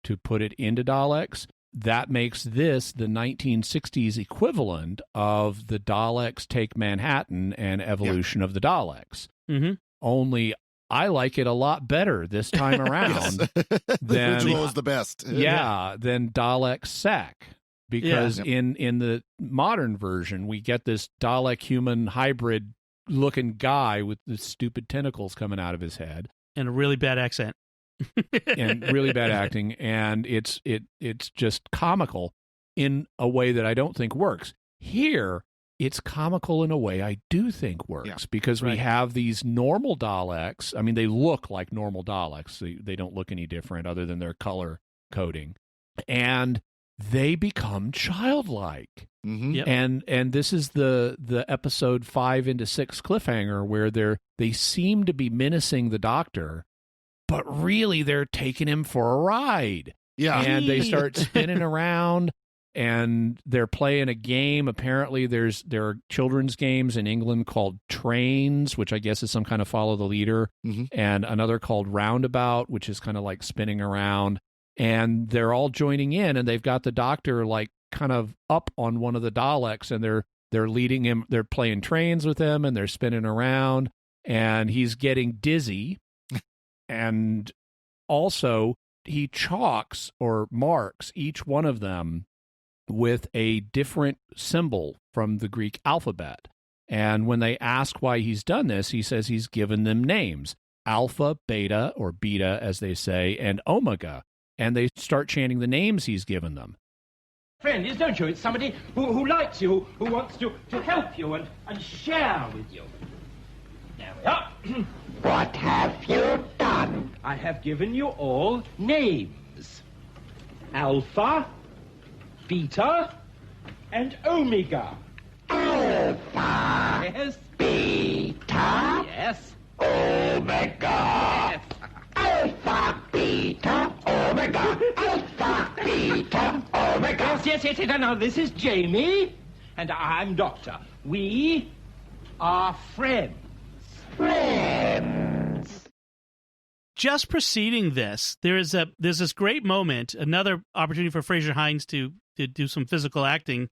to put it into Daleks, that makes this the 1960s equivalent of the Daleks Take Manhattan and Evolution of the Daleks. Mm-hmm. Only I like it a lot better this time around. The original is the best. Than Dalek Sec. Because in the modern version, we get this Dalek-human hybrid-looking guy with the stupid tentacles coming out of his head. And a really bad accent. And really bad acting. And it's just comical in a way that I don't think works. Here, it's comical in a way I do think works because we have these normal Daleks. I mean, they look like normal Daleks. They don't look any different other than their color coding. And they become childlike. Mm-hmm. Yep. And this is the episode 5 into 6 cliffhanger where they seem to be menacing the Doctor, but really they're taking him for a ride. Yeah. And they start spinning around and they're playing a game. Apparently there are children's games in England called Trains, which I guess is some kind of follow the leader, and another called Roundabout, which is kind of like spinning around. And they're all joining in, and they've got the Doctor like kind of up on one of the Daleks, and they're leading him. They're playing trains with him, and they're spinning around, and he's getting dizzy. And also, he chalks or marks each one of them with a different symbol from the Greek alphabet. And when they ask why he's done this, he says he's given them names: Alpha, Beta, or Beta, as they say, and Omega. And they start chanting the names he's given them. Friend is, don't you? It's somebody who likes you, who wants to help you and share with you. There we are. What have you done? I have given you all names. Alpha, Beta, and Omega. Alpha. Yes. Beta. Yes. Omega. Yes. Alpha, Beta, Omega. Alpha, Beta, Omega. Yes. Now, this is Jamie, and I'm Doctor. We are friends. Friends. Just preceding this, there's this great moment, another opportunity for Fraser Hines to do some physical acting,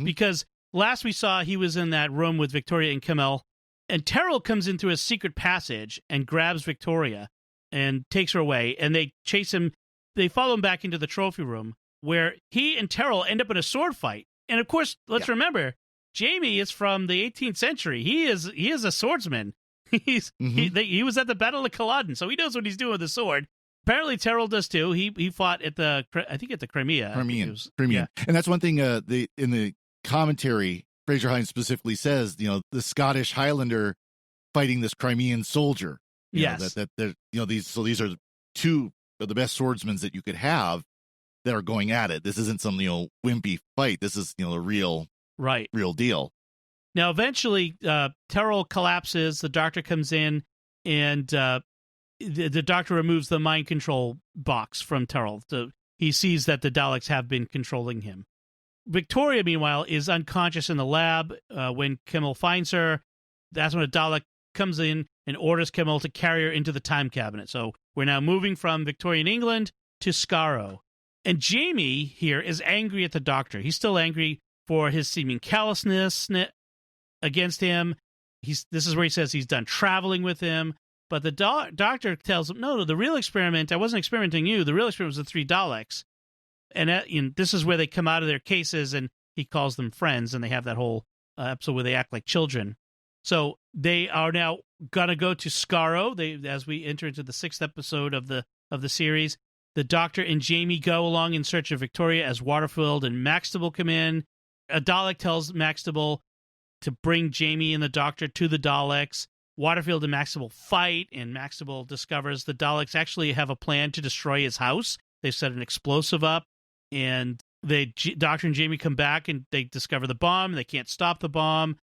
because last we saw he was in that room with Victoria and Kimmel, and Terrell comes in through a secret passage and grabs Victoria and takes her away, and they chase him. They follow him back into the trophy room, where he and Terrell end up in a sword fight. And of course, let's remember, Jamie is from the 18th century. He is a swordsman. He was at the Battle of Culloden, so he knows what he's doing with the sword. Apparently, Terrell does too. He fought at the Crimea. Crimean. Yeah. And that's one thing. In the commentary, Fraser Hines specifically says, the Scottish Highlander fighting this Crimean soldier. Yes. These are two of the best swordsmen that you could have that are going at it. This isn't some wimpy fight. This is a real deal. Now, eventually, Terrell collapses. The Doctor comes in, and the Doctor removes the mind control box from Terrell. So he sees that the Daleks have been controlling him. Victoria, meanwhile, is unconscious in the lab when Kimmel finds her. That's when a Dalek comes in and orders Kimmel to carry her into the time cabinet. So we're now moving from Victorian England to Skaro. And Jamie here is angry at the Doctor. He's still angry for his seeming callousness against him. This is where he says he's done traveling with him. But the Doctor tells him, no, the real experiment, I wasn't experimenting you. The real experiment was the 3 Daleks. And this is where they come out of their cases, and he calls them friends, and they have that whole episode where they act like children. So they are now going to go to Skaro. As we enter into the 6th episode of the series, the Doctor and Jamie go along in search of Victoria as Waterfield and Maxtable come in. A Dalek tells Maxtable to bring Jamie and the Doctor to the Daleks. Waterfield and Maxtable fight, and Maxtable discovers the Daleks actually have a plan to destroy his house. They've set an explosive up, and Doctor and Jamie come back, and they discover the bomb. They can't stop the bomb.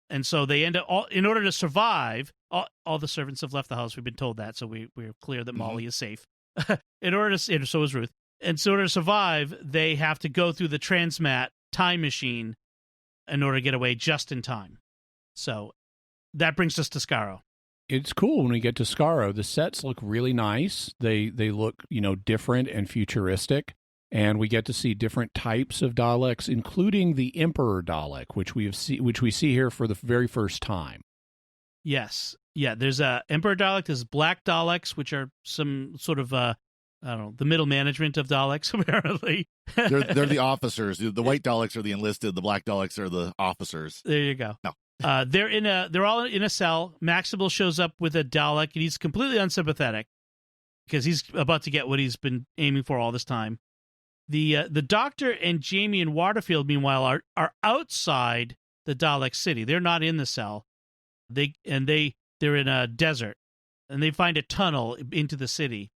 And so they end up, in order to survive, all the servants have left the house. We've been told that, so we're clear that Molly is safe. So is Ruth. And so in order to survive, they have to go through the Transmat time machine in order to get away just in time. So that brings us to Skaro. It's cool when we get to Skaro. The sets look really nice. They look, different and futuristic. And we get to see different types of Daleks, including the Emperor Dalek, which we see here for the very first time. Yes. Yeah, there's Emperor Dalek, there's Black Daleks, which are some sort of, the middle management of Daleks, apparently. They're the officers. The white Daleks are the enlisted. The black Daleks are the officers. There you go. No. They're all in a cell. Maxtable shows up with a Dalek, and he's completely unsympathetic because he's about to get what he's been aiming for all this time. The Doctor and Jamie and Waterfield, meanwhile, are outside the Dalek city. They're not in the cell. They're in a desert, and they find a tunnel into the city.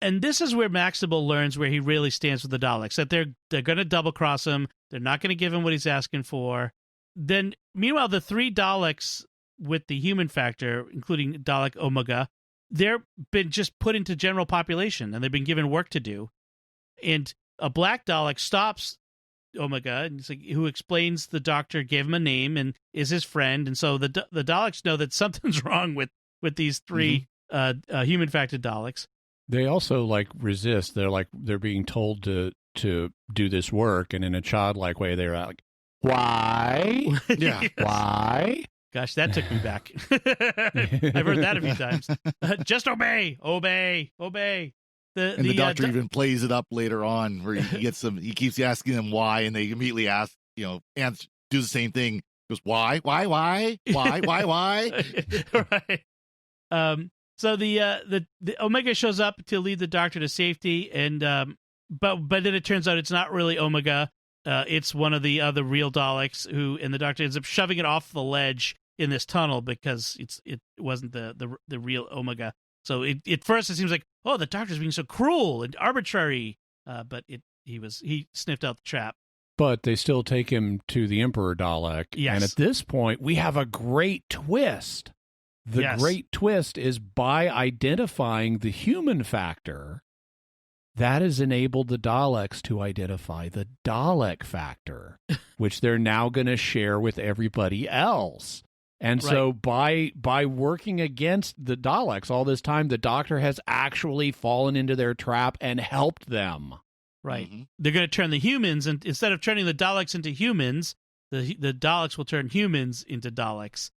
And this is where Maxtable learns where he really stands with the Daleks, that they're going to double-cross him. They're not going to give him what he's asking for. Then, meanwhile, the 3 Daleks with the human factor, including Dalek Omega, they're been just put into general population, and they've been given work to do. And a Black Dalek stops Omega, and who explains the Doctor gave him a name and is his friend. And so the Daleks know that something's wrong with these 3 human-facted Daleks. They also resist. They're being told to do this work, and in a childlike way, they're like, "Why? Yeah, Yes. Why?" Gosh, that took me back. I've heard that a few times. Just obey, obey, obey. The Doctor even plays it up later on, where he gets them. He keeps asking them why, and they immediately ask, answer, do the same thing. Goes, why? Right. So the Omega shows up to lead the Doctor to safety, and but then it turns out it's not really Omega. It's one of the other real Daleks and the Doctor ends up shoving it off the ledge in this tunnel because it wasn't the real Omega. So at first it seems like, oh, the Doctor's being so cruel and arbitrary, but he sniffed out the trap. But they still take him to the Emperor Dalek. Yes. And at this point, we have a great twist. The great twist is by identifying the human factor, that has enabled the Daleks to identify the Dalek factor, which they're now going to share with everybody else. And so by working against the Daleks all this time, the Doctor has actually fallen into their trap and helped them. Right. Mm-hmm. They're going to turn the humans, and instead of turning the Daleks into humans, the Daleks will turn humans into Daleks.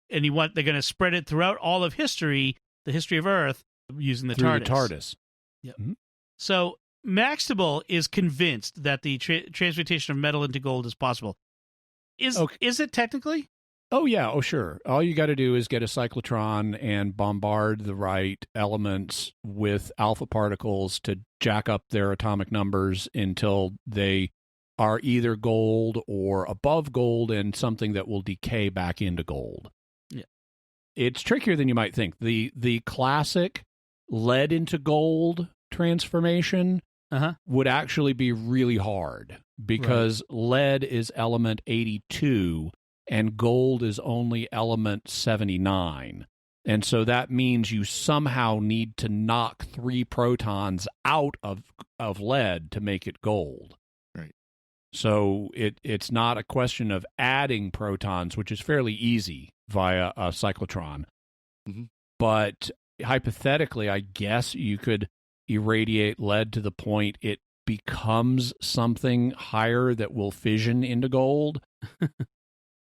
And they're going to spread it throughout all of history, the history of Earth, using the TARDIS. The TARDIS. Yep. Mm-hmm. So Maxtable is convinced that the transmutation of metal into gold is possible. Is it technically? Oh, yeah. Oh, sure. All you got to do is get a cyclotron and bombard the right elements with alpha particles to jack up their atomic numbers until they are either gold or above gold and something that will decay back into gold. Yeah. It's trickier than you might think. The classic lead into gold transformation would actually be really hard because lead is element 82 and gold is only element 79. And so that means you somehow need to knock 3 protons out of lead to make it gold. Right. So it's not a question of adding protons, which is fairly easy via a cyclotron. Mm-hmm. But hypothetically, I guess you could irradiate lead to the point it becomes something higher that will fission into gold.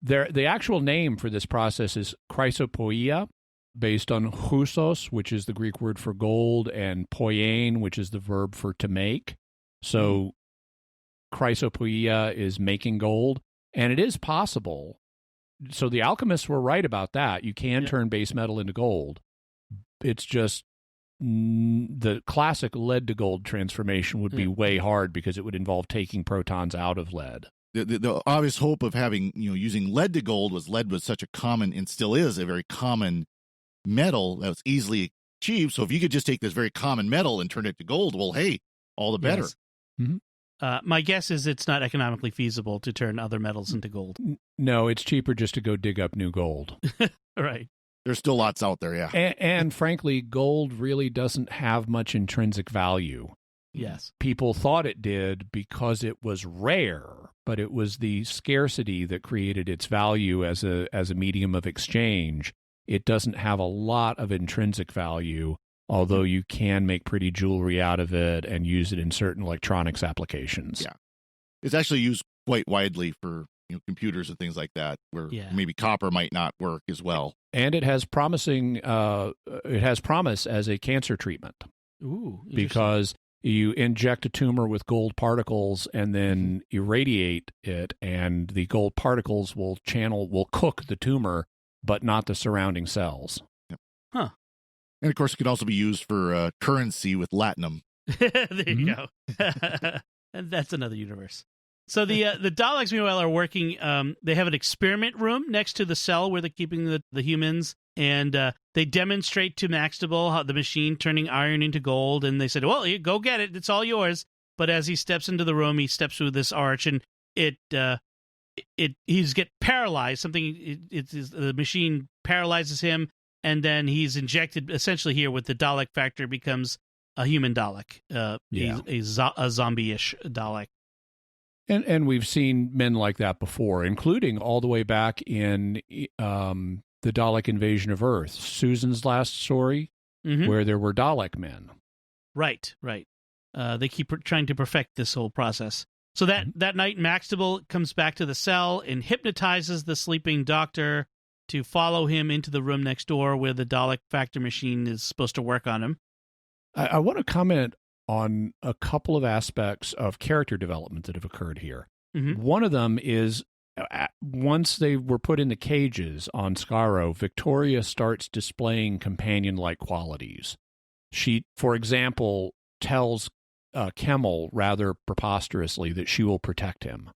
The actual name for this process is chrysopoeia, based on chrysos, which is the Greek word for gold, and poiein, which is the verb for to make. So chrysopoeia is making gold, and it is possible. So the alchemists were right about that. You can turn base metal into gold. It's just the classic lead to gold transformation would be way hard because it would involve taking protons out of lead. The obvious hope of having, using lead to gold was lead was such a common, and still is a very common metal that was easily achieved. So if you could just take this very common metal and turn it to gold, well, hey, all the better. Yes. Mm-hmm. My guess is it's not economically feasible to turn other metals into gold. No, it's cheaper just to go dig up new gold. Right. There's still lots out there, yeah. And frankly, gold really doesn't have much intrinsic value. Yes. People thought it did because it was rare, but it was the scarcity that created its value as a medium of exchange. It doesn't have a lot of intrinsic value, although you can make pretty jewelry out of it and use it in certain electronics applications. Yeah. It's actually used quite widely for computers and things like that, where maybe copper might not work as well. And it has promise as a cancer treatment. Ooh, because you inject a tumor with gold particles and then irradiate it, and the gold particles will cook the tumor, but not the surrounding cells. Yep. Huh. And of course, it could also be used for currency with latinum. There you go. And that's another universe. So the Daleks, meanwhile, are working. They have an experiment room next to the cell where they're keeping the humans, and they demonstrate to Maxtable how the machine turning iron into gold. And they said, "Well, go get it; it's all yours." But as he steps into the room, he steps through this arch, and he's get paralyzed. The machine paralyzes him, and then he's injected. Essentially, here with the Dalek factor, becomes a human Dalek, a zombie-ish Dalek. And we've seen men like that before, including all the way back in the Dalek invasion of Earth, Susan's last story, where there were Dalek men. Right. They keep trying to perfect this whole process. So that night, Maxtable comes back to the cell and hypnotizes the sleeping doctor to follow him into the room next door where the Dalek factor machine is supposed to work on him. I want to comment on a couple of aspects of character development that have occurred here. One of them is once they were put in the cages on Skaro, Victoria starts displaying companion-like qualities. She, for example, tells Kemmel rather preposterously that she will protect him.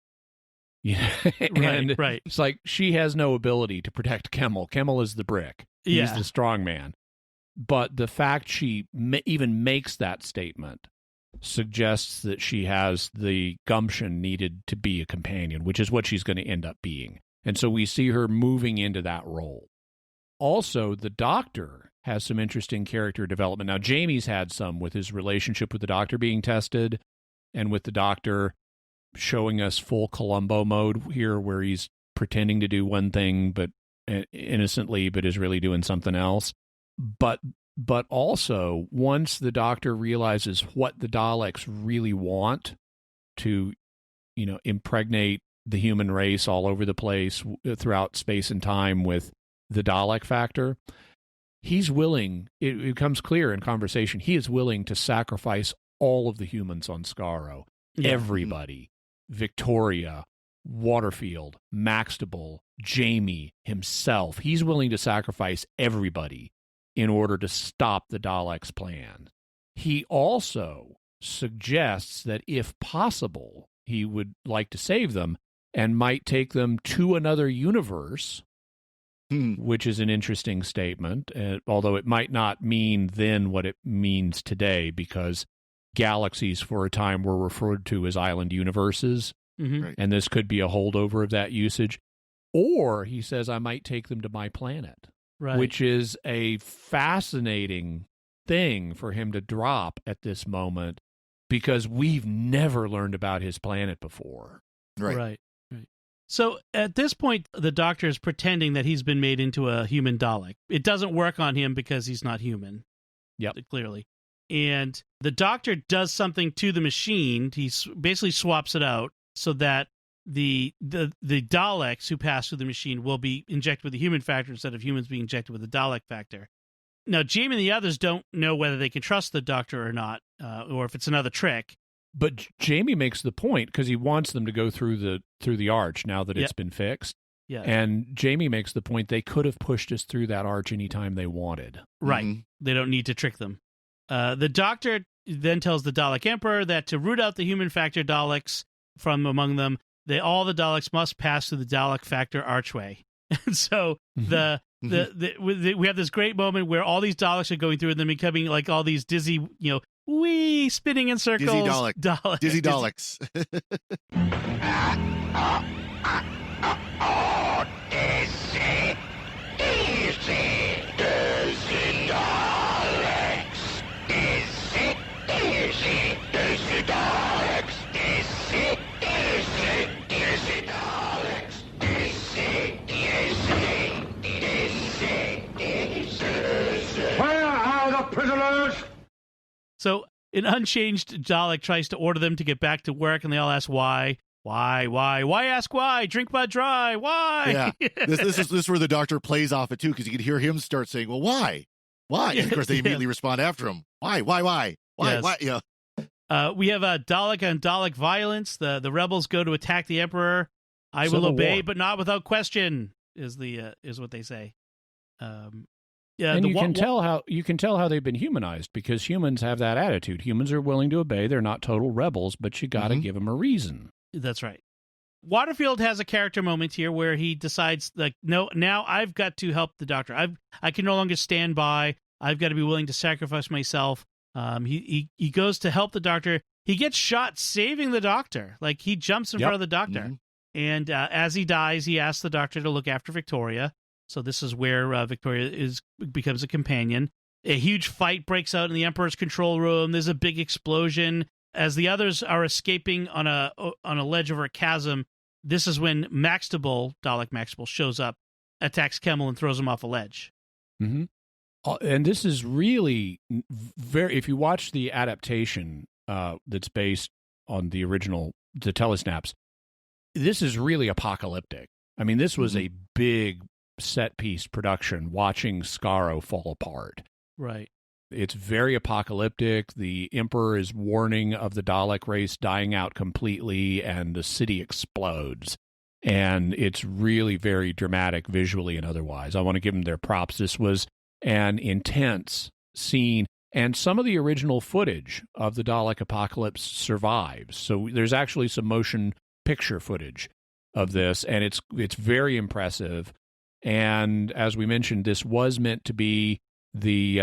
Right. It's like she has no ability to protect Kemmel. Kemmel is the brick. He's the strong man. But the fact she even makes that statement suggests that she has the gumption needed to be a companion, which is what she's going to end up being. And so we see her moving into that role. Also, the Doctor has some interesting character development. Now, Jamie's had some with his relationship with the Doctor being tested, and with the Doctor showing us full Columbo mode here, where he's pretending to do one thing but innocently, but is really doing something else. But also, once the Doctor realizes what the Daleks really want to, impregnate the human race all over the place throughout space and time with the Dalek factor, he's willing, it becomes clear in conversation, he is willing to sacrifice all of the humans on Skaro. Yeah. Everybody. Victoria, Waterfield, Maxtable, Jamie, himself. He's willing to sacrifice everybody in order to stop the Daleks' plan. He also suggests that if possible, he would like to save them and might take them to another universe, which is an interesting statement, although it might not mean then what it means today, because galaxies for a time were referred to as island universes, and this could be a holdover of that usage. Or, he says, I might take them to my planet. Right. Which is a fascinating thing for him to drop at this moment, because we've never learned about his planet before. Right. So at this point, the Doctor is pretending that he's been made into a human Dalek. It doesn't work on him because he's not human. Yep. Clearly. And the Doctor does something to the machine. He basically swaps it out so that the Daleks who pass through the machine will be injected with the human factor instead of humans being injected with the Dalek factor. Now, Jamie and the others don't know whether they can trust the Doctor or not, or if it's another trick. But Jamie makes the point because he wants them to go through the arch now that it's been fixed. Yeah. And Jamie makes the point they could have pushed us through that arch anytime they wanted. Right. Mm-hmm. They don't need to trick them. The Doctor then tells the Dalek Emperor that to root out the human factor Daleks from among them, all the Daleks must pass through the Dalek factor archway. And so we have this great moment where all these Daleks are going through and then becoming like all these dizzy, wee spinning in circles. Dizzy Daleks. Dizzy Daleks. Dizzy Daleks. Dizzy Daleks. Where are the prisoners? So an unchanged Dalek tries to order them to get back to work, and they all ask why. Why ask why? Drink my dry. Why? Yeah. This is where the Doctor plays off it too, because you can hear him start saying, "Well, why?" And of course, they immediately respond after him. Why? Yes. Why? Yeah. We have a Dalek on Dalek violence. The rebels go to attack the Emperor. I will Civil obey, War. but not without question. Is what they say. Yeah, and you can tell how they've been humanized because humans have that attitude. Humans are willing to obey. They're not total rebels, but you got to give them a reason. That's right. Waterfield has a character moment here where he decides, like, no, now I've got to help the Doctor. I can no longer stand by. I've got to be willing to sacrifice myself. He goes to help the Doctor. He gets shot saving the Doctor. Like, he jumps in front of the Doctor. Mm-hmm. And as he dies, he asks the Doctor to look after Victoria. So this is where Victoria becomes a companion. A huge fight breaks out in the Emperor's control room. There's a big explosion. As the others are escaping on a ledge over a chasm, this is when Maxtable, Dalek Maxtable, shows up, attacks Kemmel, and throws him off a ledge. Mm-hmm. And this is really very. If you watch the adaptation that's based on the original, the telesnaps, this is really apocalyptic. I mean, this was a big set piece production. Watching Skaro fall apart, right? It's very apocalyptic. The Emperor is warning of the Dalek race dying out completely, and the city explodes. And it's really very dramatic visually and otherwise. I want to give them their props. This was an intense scene, and some of the original footage of the Dalek apocalypse survives. So there's actually some motion picture footage of this, and it's very impressive. And as we mentioned, this was meant to be the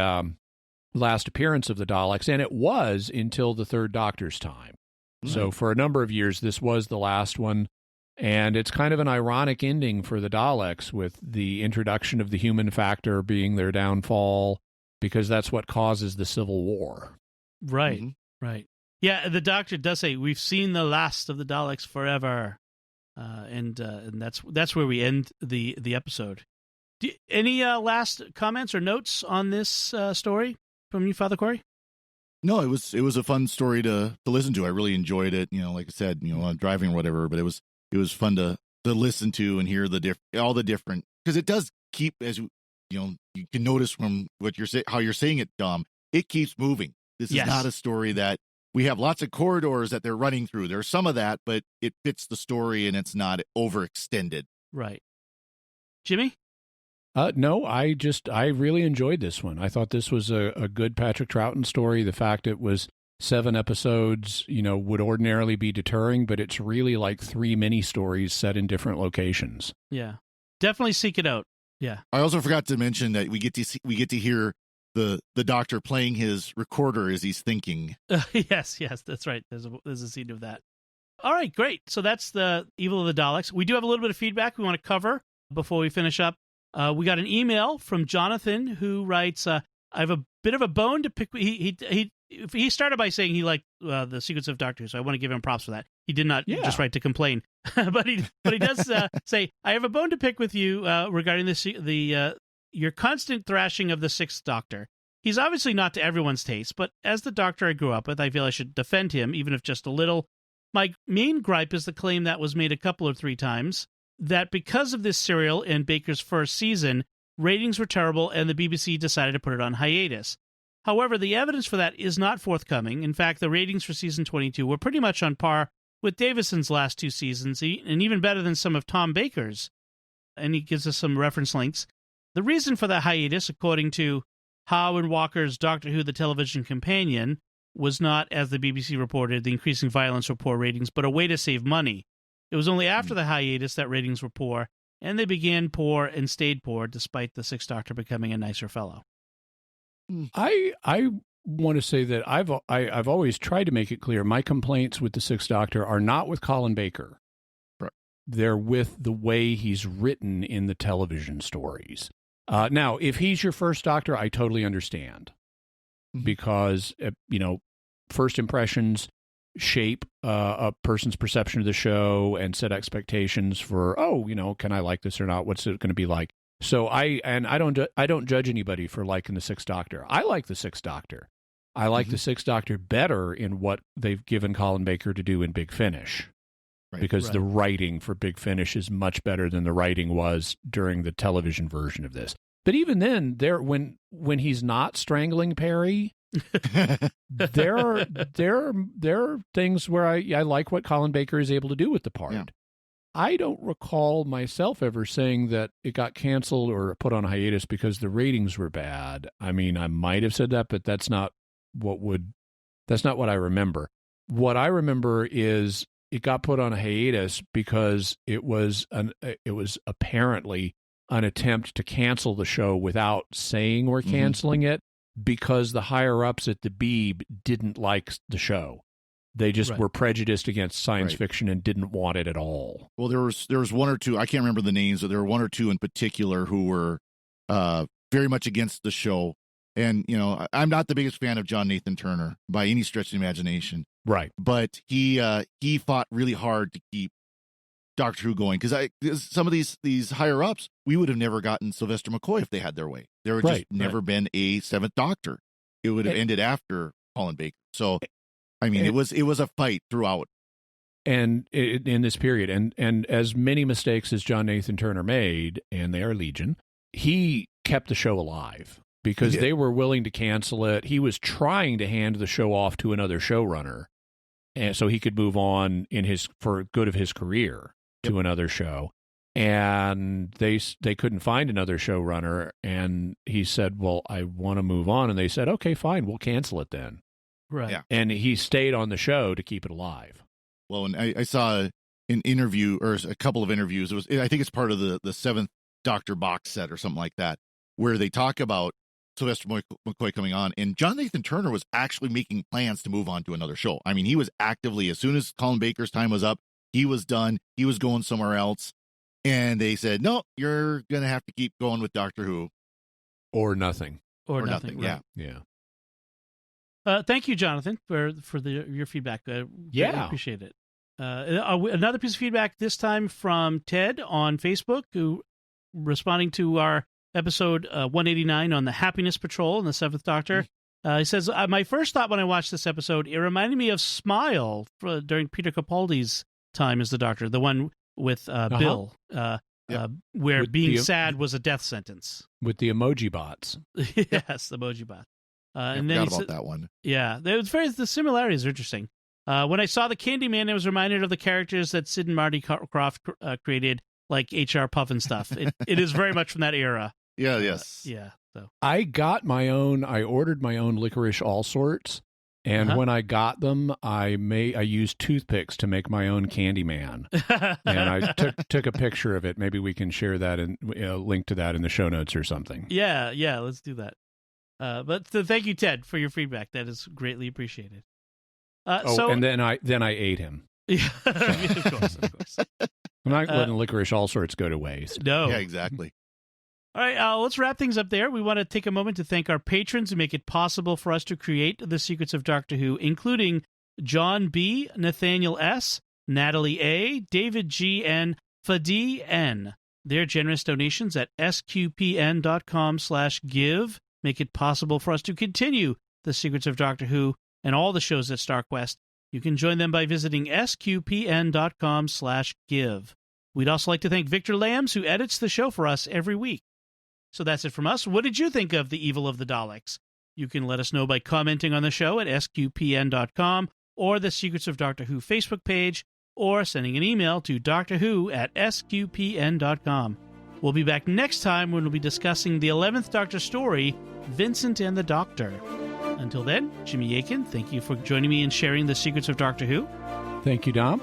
last appearance of the Daleks, and it was until the Third Doctor's time. Mm-hmm. So for a number of years, this was the last one, and it's kind of an ironic ending for the Daleks with the introduction of the human factor being their downfall, because that's what causes the Civil War. Right, right. Yeah, the Doctor does say, "We've seen the last of the Daleks forever," and that's where we end the episode. Any last comments or notes on this story from you, Father Cory? No, it was a fun story to listen to. I really enjoyed it. Like I said, driving or whatever, but it was fun to listen to and hear all the different, because it does keep, as you can notice from what how you're saying it, Dom. It keeps moving. This is not a story that we have lots of corridors that they're running through. There's some of that, but it fits the story and it's not overextended. Right. Jimmy? No, I really enjoyed this one. I thought this was a good Patrick Troughton story. The fact it was 7 episodes, would ordinarily be deterring, but it's really like 3 mini stories set in different locations. Yeah, definitely seek it out. Yeah. I also forgot to mention that we get to hear the Doctor playing his recorder as he's thinking. Yes, that's right. There's a scene of that. All right, great. So that's the Evil of the Daleks. We do have a little bit of feedback we want to cover before we finish up. We got an email from Jonathan who writes, I have a bit of a bone to pick. He started by saying he liked the Secrets of Doctor Who, so I want to give him props for that. He did not just write to complain, but he does say, "I have a bone to pick with you regarding your constant thrashing of the Sixth Doctor. He's obviously not to everyone's taste, but as the Doctor I grew up with, I feel I should defend him, even if just a little. My main gripe is the claim that was made a couple or three times, that because of this serial and Baker's first season, ratings were terrible and the BBC decided to put it on hiatus. However, the evidence for that is not forthcoming. In fact, the ratings for season 22 were pretty much on par with Davison's last two seasons, and even better than some of Tom Baker's." And he gives us some reference links. The reason for the hiatus, according to Howe and Walker's Doctor Who, the Television Companion, was not, as the BBC reported, the increasing violence or poor ratings, but a way to save money. It was only after the hiatus that ratings were poor, and they began poor and stayed poor, despite the Sixth Doctor becoming a nicer fellow. I want to say that I've always tried to make it clear my complaints with the Sixth Doctor are not with Colin Baker. Right. They're with the way he's written in the television stories. Now, if he's your first Doctor, I totally understand, because first impressions shape a person's perception of the show and set expectations for, can I like this or not? What's it going to be like? So I don't judge anybody for liking the Sixth Doctor. I like the Sixth Doctor. I like the Sixth Doctor better in what they've given Colin Baker to do in Big Finish, because the writing for Big Finish is much better than the writing was during the television version of this. But even then, when he's not strangling Perry, there are things where I like what Colin Baker is able to do with the part. Yeah. I don't recall myself ever saying that it got canceled or put on hiatus because the ratings were bad. I mean, I might have said that, but that's not what I remember. What I remember is it got put on a hiatus because it was apparently an attempt to cancel the show without saying we're canceling it, because the higher ups at the Beeb didn't like the show. They just were prejudiced against science fiction and didn't want it at all. Well, there was one or two, I can't remember the names, but there were one or two in particular who were very much against the show. And, I'm not the biggest fan of John Nathan Turner by any stretch of the imagination. Right. But he fought really hard to keep Doctor Who going, because some of these higher ups, we would have never gotten Sylvester McCoy if they had their way. There would just never been a seventh Doctor. It would have ended after Colin Baker. So, I mean, it was a fight throughout. And in this period, and as many mistakes as John Nathan Turner made, and they are legion, he kept the show alive because they were willing to cancel it. He was trying to hand the show off to another showrunner, and so he could move on for good of his career to another show. And they couldn't find another showrunner, and he said, "Well, I want to move on." And they said, "Okay, fine, we'll cancel it then." Right. Yeah. And he stayed on the show to keep it alive. Well, and I saw an interview, or a couple of interviews. I think it's part of the Seventh Doctor box set or something like that, where they talk about Sylvester McCoy coming on, and John Nathan Turner was actually making plans to move on to another show. I mean, he was actively, as soon as Colin Baker's time was up, he was done. He was going somewhere else. And they said, "No, you're going to have to keep going with Doctor Who." Or nothing. Or nothing. Right. Yeah. Thank you, Jonathan, for your feedback. I appreciate it. Another piece of feedback, this time from Ted on Facebook, who responding to our episode 189 on the Happiness Patrol and the Seventh Doctor. He says, "My first thought when I watched this episode, it reminded me of Smile during Peter Capaldi's time as the Doctor, the one with Bill, where being sad was a death sentence." With the emoji bots. Yes, the emoji bot. And then I forgot about that one. Yeah, the similarities are interesting. When I saw the Candyman, I was reminded of the characters that Sid and Marty Croft created, like H.R. Puff and stuff. It is very much from that era. Yeah, yes. Yeah. So I ordered my own licorice all sorts, and when I got them, I used toothpicks to make my own Candyman. And I took a picture of it. Maybe we can share that and link to that in the show notes or something. Yeah, let's do that. But thank you, Ted, for your feedback. That is greatly appreciated. And then I ate him. Yeah, of course. I'm not letting licorice all sorts go to waste. No. Yeah, exactly. All right, let's wrap things up there. We want to take a moment to thank our patrons who make it possible for us to create The Secrets of Doctor Who, including John B., Nathaniel S., Natalie A., David G., and Fadi N. Their generous donations at sqpn.com/give make it possible for us to continue The Secrets of Doctor Who and all the shows at StarQuest. You can join them by visiting sqpn.com/give. We'd also like to thank Victor Lambs, who edits the show for us every week. So that's it from us. What did you think of The Evil of the Daleks? You can let us know by commenting on the show at sqpn.com or the Secrets of Doctor Who Facebook page, or sending an email to drwho@sqpn.com. We'll be back next time when we'll be discussing the 11th Doctor story, Vincent and the Doctor. Until then, Jimmy Akin, thank you for joining me and sharing the Secrets of Doctor Who. Thank you, Dom.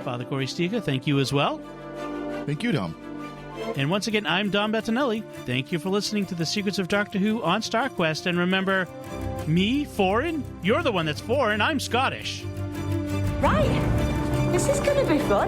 Father Cory Sticha, thank you as well. Thank you, Dom. And once again, I'm Dom Bettinelli. Thank you for listening to The Secrets of Doctor Who on StarQuest. And remember, me, foreign? You're the one that's foreign. I'm Scottish. Right. This is going to be fun.